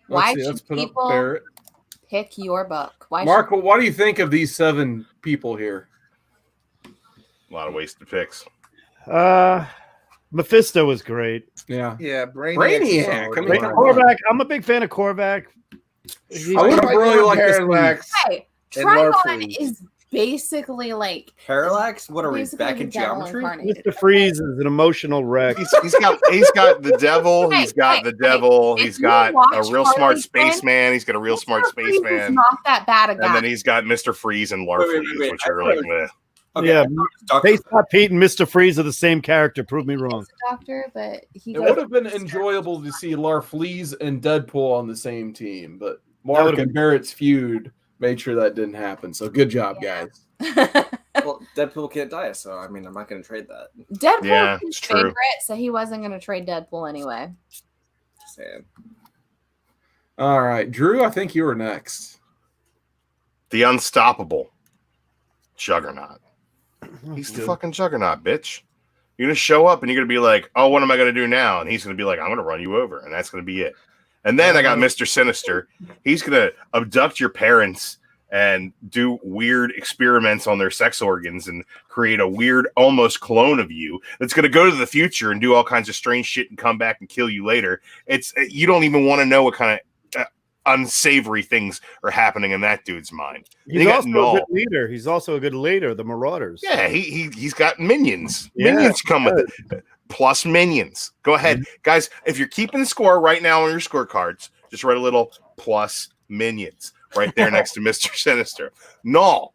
Why Let's should put up people Barrett. pick your book? Why Mark, well, what do you think of these 7 people here? A lot of wasted picks. Mephisto was great. Yeah. Yeah, Brainiac. I mean, come on. Korvac, I'm a big fan of Korvac. I would have really liked to see- Parallax. Hey, And Trigon Larfleeze. is basically like Parallax? What are we, basically back the in devil geometry? incarnated. Mr. Freeze is an emotional wreck. He's got the devil. He's got the devil. If He's you got a watch real Harley smart Quinn, spaceman. He's got a real smart Mr. Freeze is spaceman. not that bad a guy. And then he's got Mr. Freeze and wait, Larfleeze, wait. which I are thought like it the Okay, Yeah, Dr. Paste Pot Pete and Mr. Freeze are the same character. Prove me wrong. He's a doctor, but he It goes- would have been enjoyable to see Larfleeze and Deadpool on the same team, but would've Mark been- and Barrett's feud made sure that didn't happen. So good job, Yeah. guys. Well, Deadpool can't die, so I mean, I'm not going to trade that. Deadpool Yeah, was his it's true. favorite, so he wasn't going to trade Deadpool anyway. Just saying. All right, Drew, I think you were next. the unstoppable Juggernaut. He's the Good. fucking Juggernaut, bitch. You're gonna show up and you're gonna be like, "Oh, what am I gonna do now?" And he's gonna be like, "I'm gonna run you over," and that's gonna be it. And then I got Mr. Sinister. He's gonna abduct your parents and do weird experiments on their sex organs and create a weird, almost clone of you that's gonna go to the future and do all kinds of strange shit and come back and kill you later. It's you don't even want to know what kind of unsavory things are happening in that dude's mind. They He's got also a Null. good leader. He's also a good leader. The Marauders. Yeah, he's got minions. Yeah, Minions come with it. Plus minions. Go ahead, guys. If you're keeping score right now on your scorecards, just write a little plus minions right there next to Mr. Sinister. Null.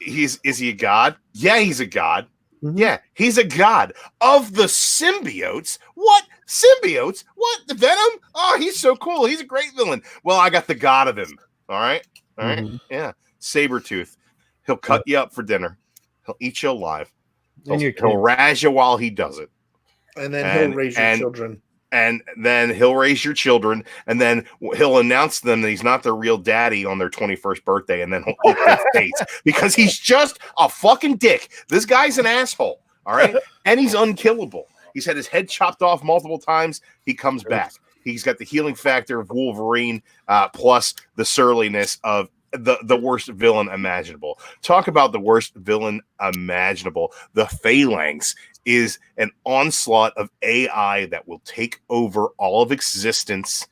Is he a god? Yeah, he's a god. Mhm. Yeah, he's a god of the symbiotes. What symbiotes? What the Venom? Oh, he's so cool. He's a great villain. Well, I got the god of him. All right, Mhm. yeah. Sabretooth. He'll cut you up for dinner. He'll eat you alive. And your He'll kid. razz you while he does it. And then And- he'll raise your and- children. And then he'll raise your children, and then he'll announce to them that he's not their real daddy on their 21st birthday, and then he'll eat their face because he's just a fucking dick. This guy's an asshole, all right? And he's unkillable. He's had his head chopped off multiple times. He comes back. He's got the healing factor of Wolverine, plus the surliness of the worst villain imaginable. Talk about the worst villain imaginable. The Phalanx is an onslaught of AI that will take over all of existence.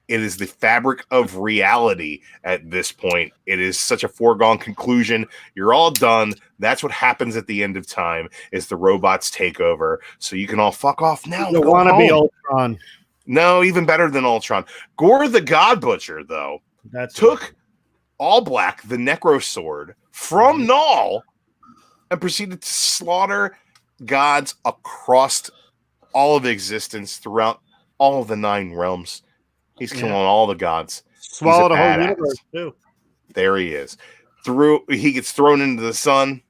It is the fabric of reality at this point. It is such a foregone conclusion. You're all done. That's what happens at the end of time is the robots take over. So you can all fuck off now. You want to be Ultron. No, even better than Ultron. Gore the God Butcher, though, took All Black, the Necro Sword, from Null and proceeded to slaughter gods across all of existence throughout all of the 9 realms. He's killing all the gods. Swallowed a whole universe too. There he is. He gets thrown into the sun.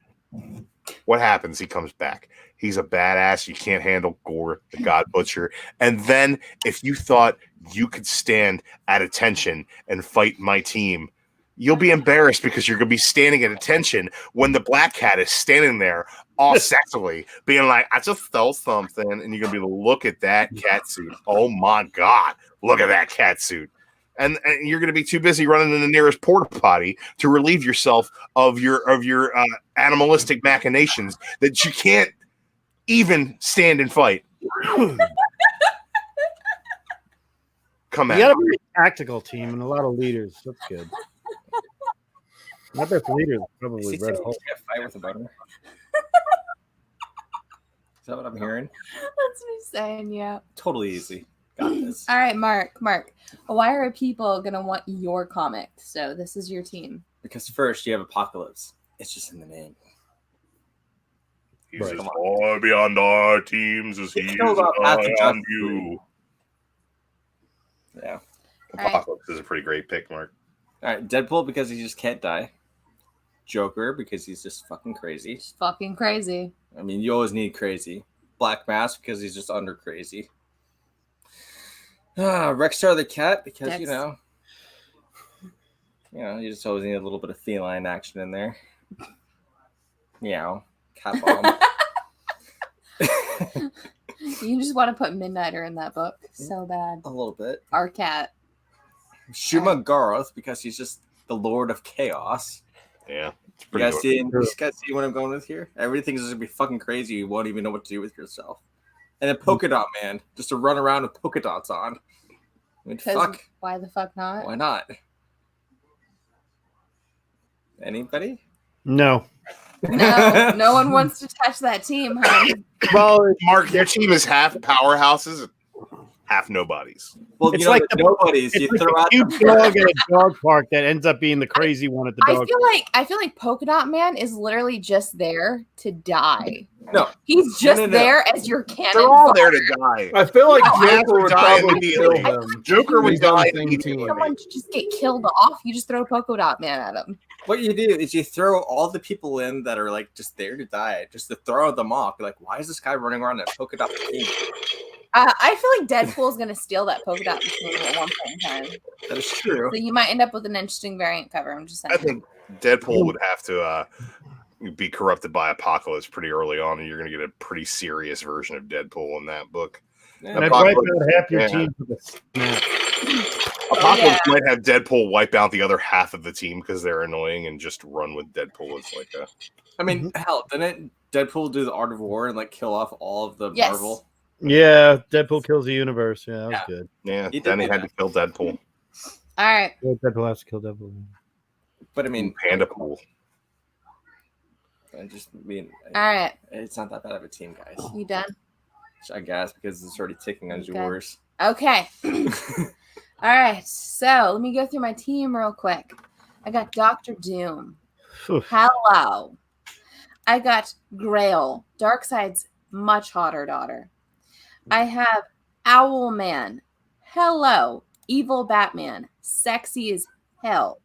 What happens? He comes back. He's a badass. You can't handle Gore, the God Butcher. And then if you thought you could stand at attention and fight my team, you'll be embarrassed because you're going to be standing at attention when the Black Cat is standing there all sexily being like, I just stole something. And you're going to be able to look at that cat suit. Oh my God. Look at that cat suit. And you're going to be too busy running in the nearest porta potty to relieve yourself of your animalistic machinations that you can't even stand and fight. Come at You got to be a tactical team and a lot of leaders. That's good. My best leader is probably Red Hulk. Fight with a button. Is that what I'm hearing? That's what he's saying, yeah. Totally easy. Got this. All right, Mark. Why are people going to want your comic? So this is your team. Because first you have Apocalypse. It's just in the name. He's as far beyond our teams as he is beyond you. Yeah. Apocalypse is a pretty great pick, Mark. All right, Deadpool because he just can't die. Joker because he's just fucking crazy. Just fucking crazy. I mean, you always need crazy. Black Mask because he's just under crazy. Rexstar the cat because you just always need a little bit of feline action in there. Meow. Cat bomb. You just want to put Midnighter in that book so bad. A little bit. Our cat. Shuma Garth because he's just the Lord of Chaos. Yeah. You guys see what I'm going with here? Everything's just gonna be fucking crazy. You won't even know what to do with yourself. And then Polka Dot Man, just to run around with polka dots on. I mean, fuck. Why the fuck not? Why not? Anybody? No. No one wants to touch that team, huh? Well, Mark, your team is half powerhouses, half nobodies. Well, it's you know, like the nobodies. You like throw out cute dog at a dog park that ends up being the crazy one at the dog. I feel like Polka Dot Man is literally just there to die. No, he's just there as your cannon. They're all there to die. I feel like No, Joker would die probably kill immediately. him. Joker would He's on die the same immediately. team. Someone to just get killed off. You just throw Polka Dot Man at him. what you do is you throw all the people in that are like just there to die, just to throw them off. You're like, why is this guy running around in a polka dot bikini? I feel like Deadpool's going to steal that Polka Dot machine at one point in time. That is true. So you might end up with an interesting variant cover. I'm just saying. I think Deadpool would have to be corrupted by Apocalypse pretty early on, and you're going to get a pretty serious version of Deadpool in that book. Yeah. And I'd wipe out half your team with a snap. Apocalypse might have Deadpool wipe out the other half of the team because they're annoying and just run with Deadpool as like a... I mean, hell, didn't Deadpool do the Art of War and like kill off all of the Marvel? Yeah, Deadpool kills the universe. Yeah, that was good. Yeah, He did then he that. had to kill Deadpool. All right. Yeah, Deadpool has to kill Deadpool. But I mean, Panda Pool. I just mean, All right. it's not that bad of a team, guys. You done? I guess because it's already ticking on Okay. yours. Okay. All right. So let me go through my team real quick. I got Dr. Doom. Oof. Hello. I got Grail, Darkseid's much hotter daughter. I have Owlman. Hello. Evil Batman. Sexy as hell.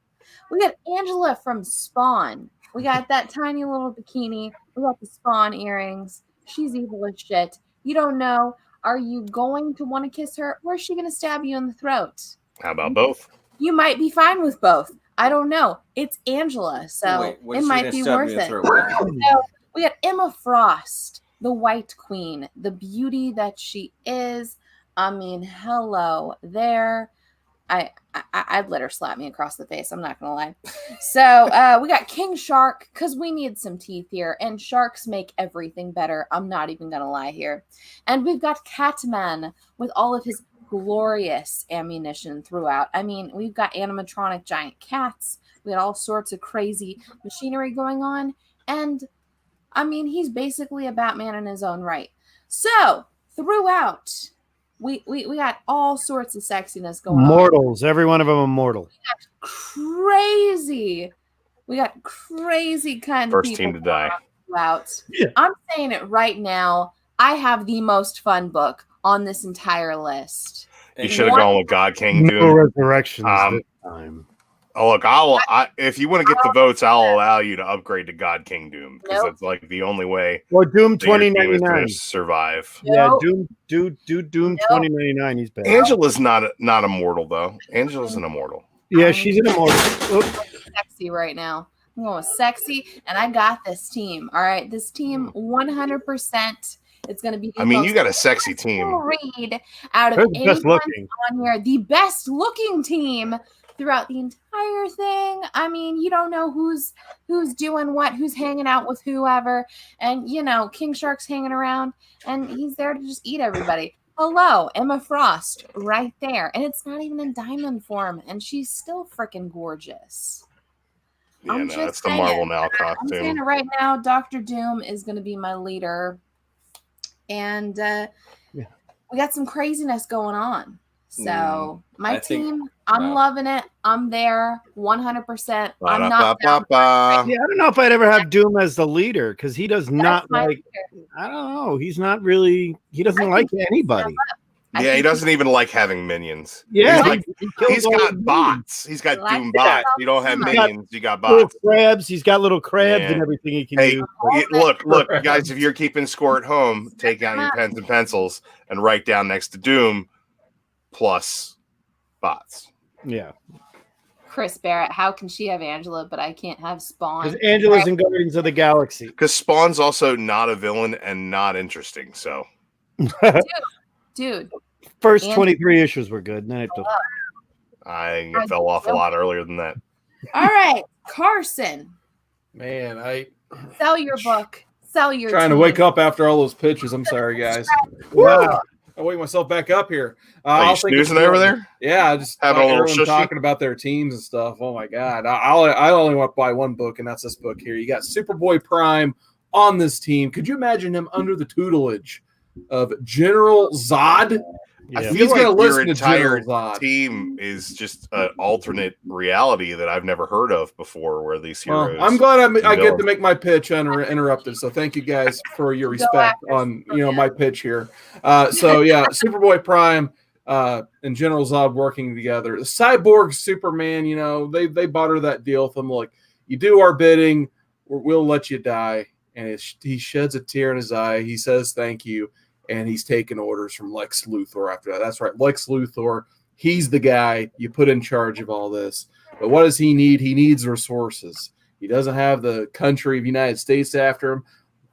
We got Angela from Spawn. We got that tiny little bikini. We got the Spawn earrings. She's evil as shit. You don't know. Are you going to want to kiss her, or is she going to stab you in the throat? How about both? You might be fine with both. I don't know. It's Angela, so Wait, what it is she might gonna be stab worth me in the it. throat with? So we got Emma Frost, the White Queen, the beauty that she is. I mean, hello there. I'd let her slap me across the face. I'm not gonna lie. So we got King Shark because we need some teeth here, and sharks make everything better. I'm not even gonna lie here. And we've got Catman with all of his glorious ammunition throughout. I mean, we've got animatronic giant cats. We got all sorts of crazy machinery going on, and I mean, he's basically a Batman in his own right. So throughout, we got all sorts of sexiness going on. Mortals, every one of them immortal. Crazy. We got crazy kind First of team people to die. Throughout. Yeah. I'm saying it right now. I have the most fun book on this entire list. You should have gone with God King No Doom. resurrections this time. Oh, look, if you want to get the votes, I'll allow you to upgrade to God King Doom because that's like the only way Or Doom that your team is 2099. going to survive. Yeah, Nope. Doom 2099. He's bad. Angela's not immortal though. Angela's an immortal. Yeah, she's an immortal. Oop. Sexy right now. I'm going with sexy, and I got this team. All right, this team 100%. It's going to be. I mean, you got a sexy team. Read out of They're the best anyone looking. on here, the best looking team throughout the entire thing. I mean, you don't know who's doing what, who's hanging out with whoever, and you know, King Shark's hanging around, and he's there to just eat everybody. Hello, Emma Frost, right there, and it's not even in diamond form, and she's still freaking gorgeous. Yeah, I'm no, just that's the saying. Marvel Now I'm saying costume. it right now. Dr. Doom is going to be my leader, and we got some craziness going on. So my team, I'm loving it. I'm there 100%. I'm not. Yeah, I don't know if I'd ever have Doom as the leader because he does not my like. I don't know. He's not really. He doesn't like anybody. Yeah, he doesn't even like having minions. Yeah, he's got bots. He's got Doom bots. You don't have minions. You got little bots. crabs. He's got little crabs Yeah. and everything he can Hey, do. look, guys! If you're keeping score at home, take out your pens and pencils and write down next to Doom plus bots. Yeah, Chris Barrett. How can she have Angela, but I can't have Spawn? because Angela's in Guardians of the Galaxy. Because Spawn's also not a villain and not interesting. So Dude. First And- 23 issues were good. Then it I fell off a lot earlier than that. All right, Carson, Man, I sell your book. Sell your trying to team. wake up after all those pitches. I'm sorry, guys. Wow. I wake myself back up here. Are you I'll think it's snoozing over there? Yeah, just Having a little everyone shushy? talking about their teams and stuff. Oh my god, I only want to buy one book, and that's this book here. You got Superboy Prime on this team. Could you imagine him under the tutelage of General Zod? I Yeah. feel He's gonna like your listen to entire General Zod. team is just an alternate reality that I've never heard of before, where these Well, heroes. I'm glad I get villains. to make my pitch interrupted. So thank you guys for your respect on my pitch here. So yeah, Superboy Prime and General Zod working together. The Cyborg Superman, they bought her that deal with him. Like, you do our bidding, we'll let you die. And he sheds a tear in his eye. He says thank you, and he's taking orders from Lex Luthor after that. That's right, Lex Luthor. He's the guy you put in charge of all this. But what does he need? He needs resources. He doesn't have the country of the United States after him.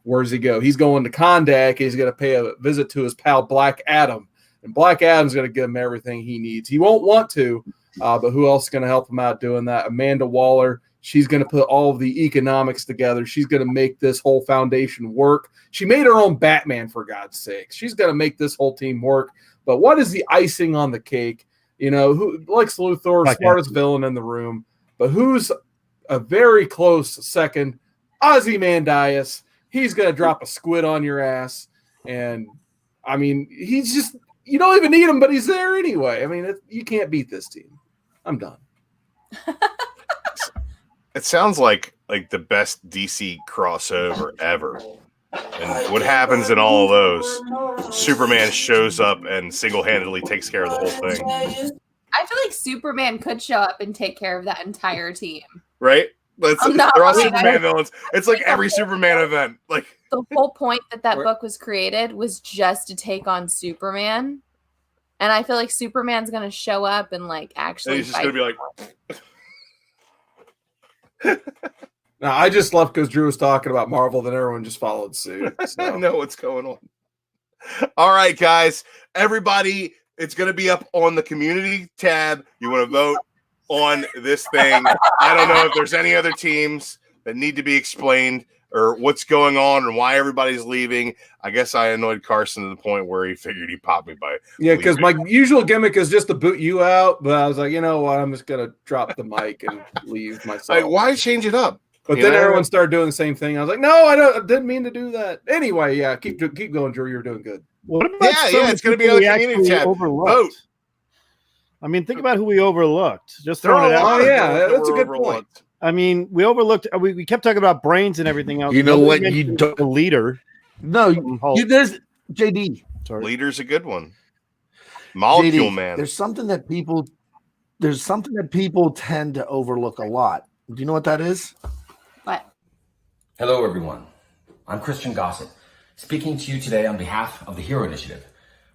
Where does he go? He's going to Kondak. He's going to pay a visit to his pal Black Adam. And Black Adam's going to give him everything he needs. He won't want to, but who else is going to help him out doing that? Amanda Waller. She's going to put all of the economics together. She's going to make this whole foundation work. She made her own Batman, for God's sake. She's going to make this whole team work. But what is the icing on the cake? Who Lex Luthor, smartest villain in the room. But who's a very close second? Ozymandias. He's going to drop a squid on your ass. And, I mean, he's just – you don't even need him, but he's there anyway. I mean, you can't beat this team. I'm done. It sounds like the best DC crossover ever. And what happens in all of those? Superman shows up and single-handedly takes care of the whole thing. I feel like Superman could show up and take care of that entire team. Right? They're all lying. Superman villains. It's like every Superman event. Like, The whole point that book was created was just to take on Superman. And I feel like Superman's going to show up and actually he's just fight. going to be like, Now, I just left because Drew was talking about Marvel, then everyone just followed suit. I So. know what's going on. All right, guys. Everybody, It's going to be up on the community tab. You want to vote on this thing. I don't know if there's any other teams that need to be explained or what's going on and why everybody's leaving. I guess I annoyed Carson to the point where he figured he popped me by. Yeah, because my usual gimmick is just to boot you out, but I was like, you know what? I'm just gonna drop the mic and leave myself. Like, why change it up? But then everyone started doing the same thing. I was like, no, I didn't mean to do that. Anyway, yeah, keep going, Drew. You're doing good. What about it's going to be on the community tab. Vote. I mean, think about who we overlooked. Just There are throwing it a lot out. of yeah, that that's a were good overlooked. point. I mean, we overlooked. We kept talking about brains and everything else. You know Nobody what? You mentioned don't. the leader. No, Hulk. there's JD. Sorry. Leader's a good one. Molecule JD, Man. There's something that people tend to overlook a lot. Do you know what that is? What? Hello, everyone. I'm Christian Gossett, speaking to you today on behalf of the Hero Initiative,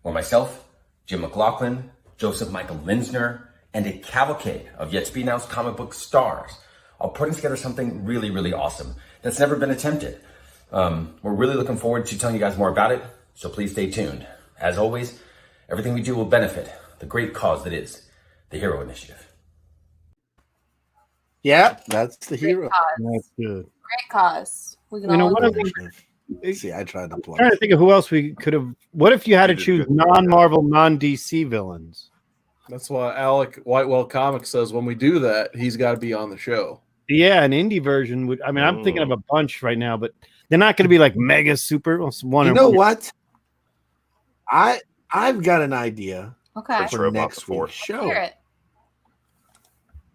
where myself, Jim McLaughlin, Joseph Michael Linsner, and a cavalcade of yet-to-be-announced comic book stars are putting together something really, really awesome that's never been attempted. We're really looking forward to telling you guys more about it, so please stay tuned. As always, everything we do will benefit the great cause that is the Hero Initiative. Yeah, that's the hero. That's good. Great cause. We can You know all what? agree. See, I tried to plug. I'm trying to think of who else we could have. What if you had to You did choose good. non-Marvel, non-DC villains? That's why Alec Whitewell Comics says when we do that, he's got to be on the show. Yeah, an indie version would. I mean, I'm thinking of a bunch right now, but they're not going to be like mega super. Well, one. You or know one. what? I've got an idea Okay. Let's for robot next before. week's show. Hear it.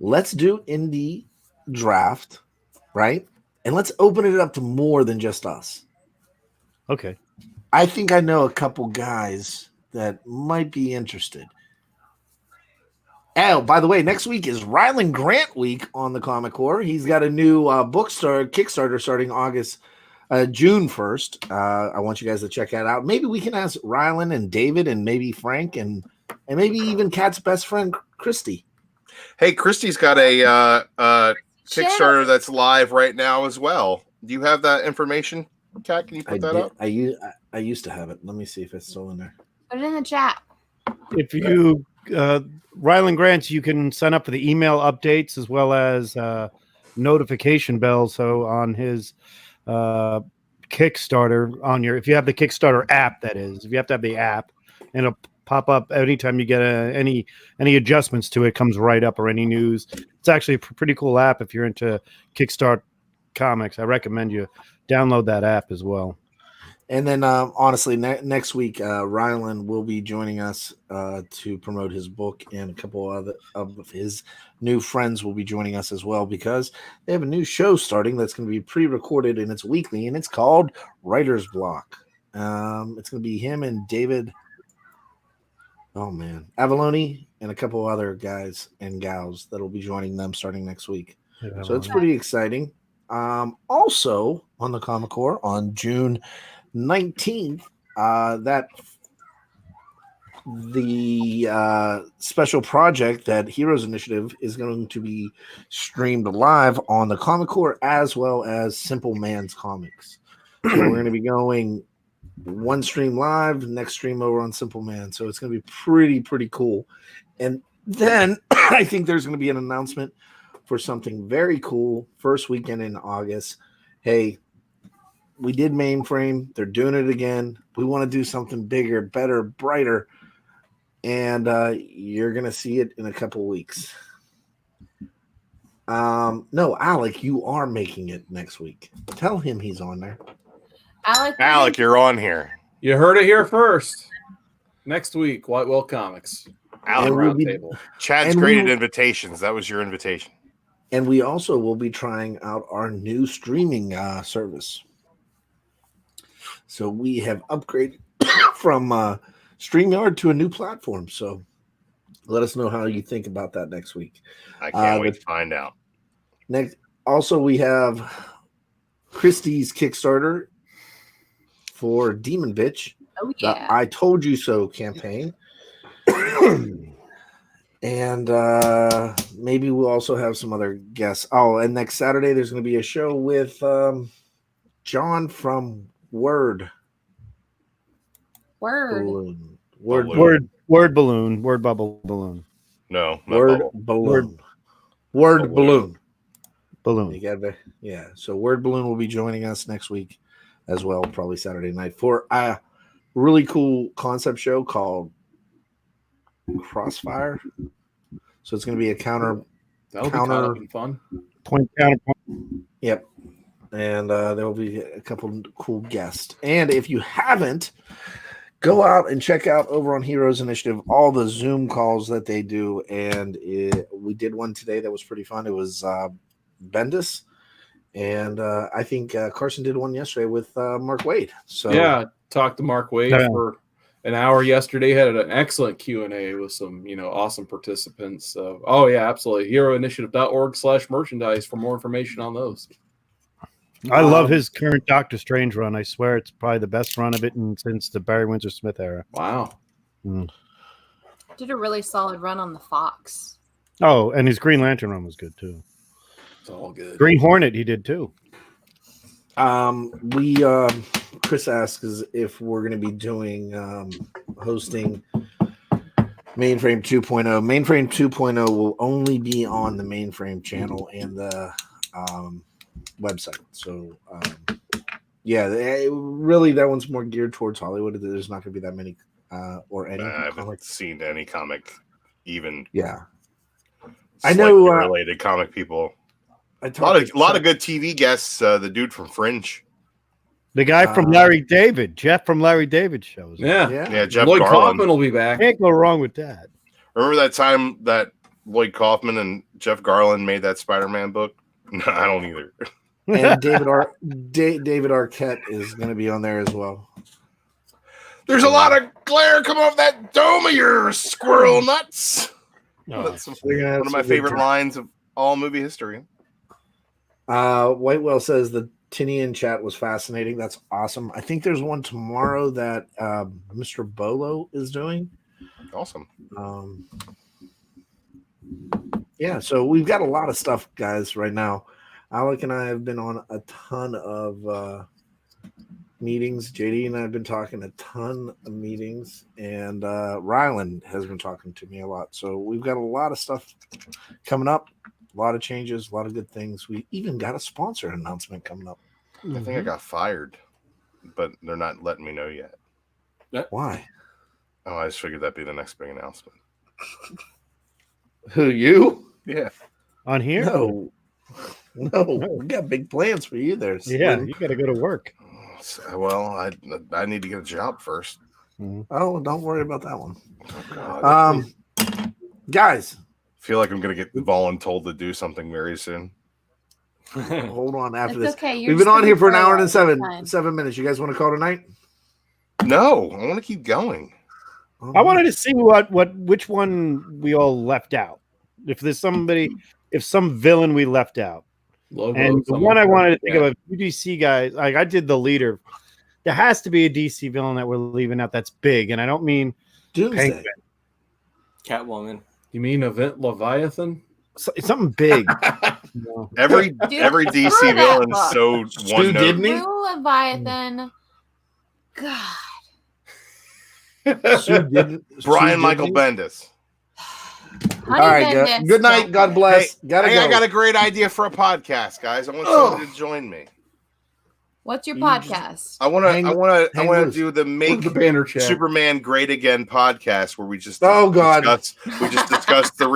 Let's do indie draft, right? And let's open it up to more than just us. Okay. I think I know a couple guys that might be interested. Oh, by the way, next week is Rylan Grant week on the Comic Core. He's got a new Kickstarter starting June 1st. I want you guys to check that out. Maybe we can ask Rylan and David and maybe Frank and maybe even Kat's best friend, Christy. Hey, Christy's got a Kickstarter that's live right now as well. Do you have that information, Kat? Can you put that up? I used to have it. Let me see if it's still in there. Put it in the chat. If you Rylan Grants, you can sign up for the email updates as well as notification bells. So on his Kickstarter, if you have the Kickstarter app, that is, if you have to have the app, and it'll pop up anytime you get any adjustments to it, comes right up, or any news. It's actually a pretty cool app if you're into Kickstart comics. I recommend you download that app as well. And then, honestly, next week, Rylan will be joining us to promote his book, and a couple of his new friends will be joining us as well, because they have a new show starting that's going to be pre-recorded, and it's weekly, and it's called Writer's Block. It's going to be him and David, Avalone, and a couple other guys and gals that will be joining them starting next week. Yeah, So it's pretty exciting. Also, on the Comic Core on June 19th, that the special project that Heroes Initiative is going to be streamed live on the Comic Core as well as Simple Man's Comics. So we're going to be going one stream live, next stream over on Simple Man. So it's going to be pretty cool. And then I think there's going to be an announcement for something very cool first weekend in August. Hey, we did Mainframe. They're doing it again. We want to do something bigger, better, brighter. And you're going to see it in a couple of weeks. No, Alec, you are making it next week. Tell him he's on there. Alec, you're on here. You heard it here first. Next week, Whitewell Comics. Alec, And we'll Round be- Table. Chad's and graded we- invitations. That was your invitation. And we also will be trying out our new streaming service. So we have upgraded from StreamYard to a new platform. So let us know how you think about that next week. I can't wait the- to find out. Next, also we have Christie's Kickstarter for Demon Bitch, Oh the yeah. I Told You So campaign. And maybe we'll also have some other guests. Oh, and next Saturday there's going to be a show with John from Word. Word. Balloon. Balloon. Word Word balloon. Word bubble balloon. No, not Word bubble. balloon. Word balloon. Balloon. You got it. Yeah. So Word Balloon will be joining us next week as well, probably Saturday night, for a really cool concept show called Crossfire. So it's going to be a That'll be kind of fun. Point counterpoint. Yep. And there will be a couple cool guests. And if you haven't, go out and check out over on Heroes Initiative all the Zoom calls that they do. And we did one today that was pretty fun. It was Bendis. And I think Carson did one yesterday with Mark Wade. So yeah, talked to Mark Wade for an hour yesterday. Had an excellent Q&A with some, awesome participants. So, oh yeah, absolutely. HeroInitiative.org/merchandise for more information on those. I love his current Doctor Strange run. I swear it's probably the best run of it since the Barry Windsor Smith era. Wow. Did a really solid run on the Fox. Oh, and his Green Lantern run was good too. It's all good. Green Hornet he did too. Chris asks if we're going to be doing hosting Mainframe 2.0. Mainframe 2.0 will only be on the Mainframe channel and the website. So really that one's more geared towards Hollywood. There's not going to be that many or any. I haven't seen any comic even. Yeah, I know related comic people. A lot of good TV guests. The dude from Fringe, the guy from Larry David, Jeff from Larry David shows. Yeah. Jeff Lloyd Garland Kaufman will be back. Can't go wrong with that. Remember that time that Lloyd Kaufman and Jeff Garland made that Spider-Man book? No, I don't either. And David Arquette is going to be on there as well. There's a lot of glare coming off that dome of yours, squirrel nuts. That's one of my favorite lines of all movie history. Whitewell says the Tinian chat was fascinating. That's awesome. I think there's one tomorrow that Mr. Bolo is doing. Awesome. Yeah, so we've got a lot of stuff, guys, right now. Alec and I have been on a ton of meetings. JD and I have been talking a ton of meetings, and Ryland has been talking to me a lot. So we've got a lot of stuff coming up, a lot of changes, a lot of good things. We even got a sponsor announcement coming up. I think I got fired, but they're not letting me know yet. Why? Oh, I just figured that'd be the next big announcement. Who, you? Yeah. On here? No, we got big plans for you there. Slim. Yeah, you got to go to work. Well, I need to get a job first. Oh, don't worry about that one. Oh, God. Guys, I feel like I'm gonna get voluntold to do something very soon. hold on. After It's this, okay. we've been on here for an hour and 7 minutes. You guys want to call tonight? No, I want to keep going. I wanted to see which one we all left out. If there's some villain we left out. And the one I wanted to think of, DC guys, like I did the leader. There has to be a DC villain that we're leaving out that's big, and I don't mean Doomsday. Penguin. Catwoman. You mean Event Leviathan? It's something big. Every DC screw that villain book. so Stu one note. didn't he? Blue Leviathan. God. Brian Michael Bendis. All right, Bendis, good night. God bless. Hey, Gotta go. I got a great idea for a podcast, guys. I want someone to join me. What's your podcast? I want to do the Make the banner chat. Superman Great Again podcast where we just Oh, God. discuss the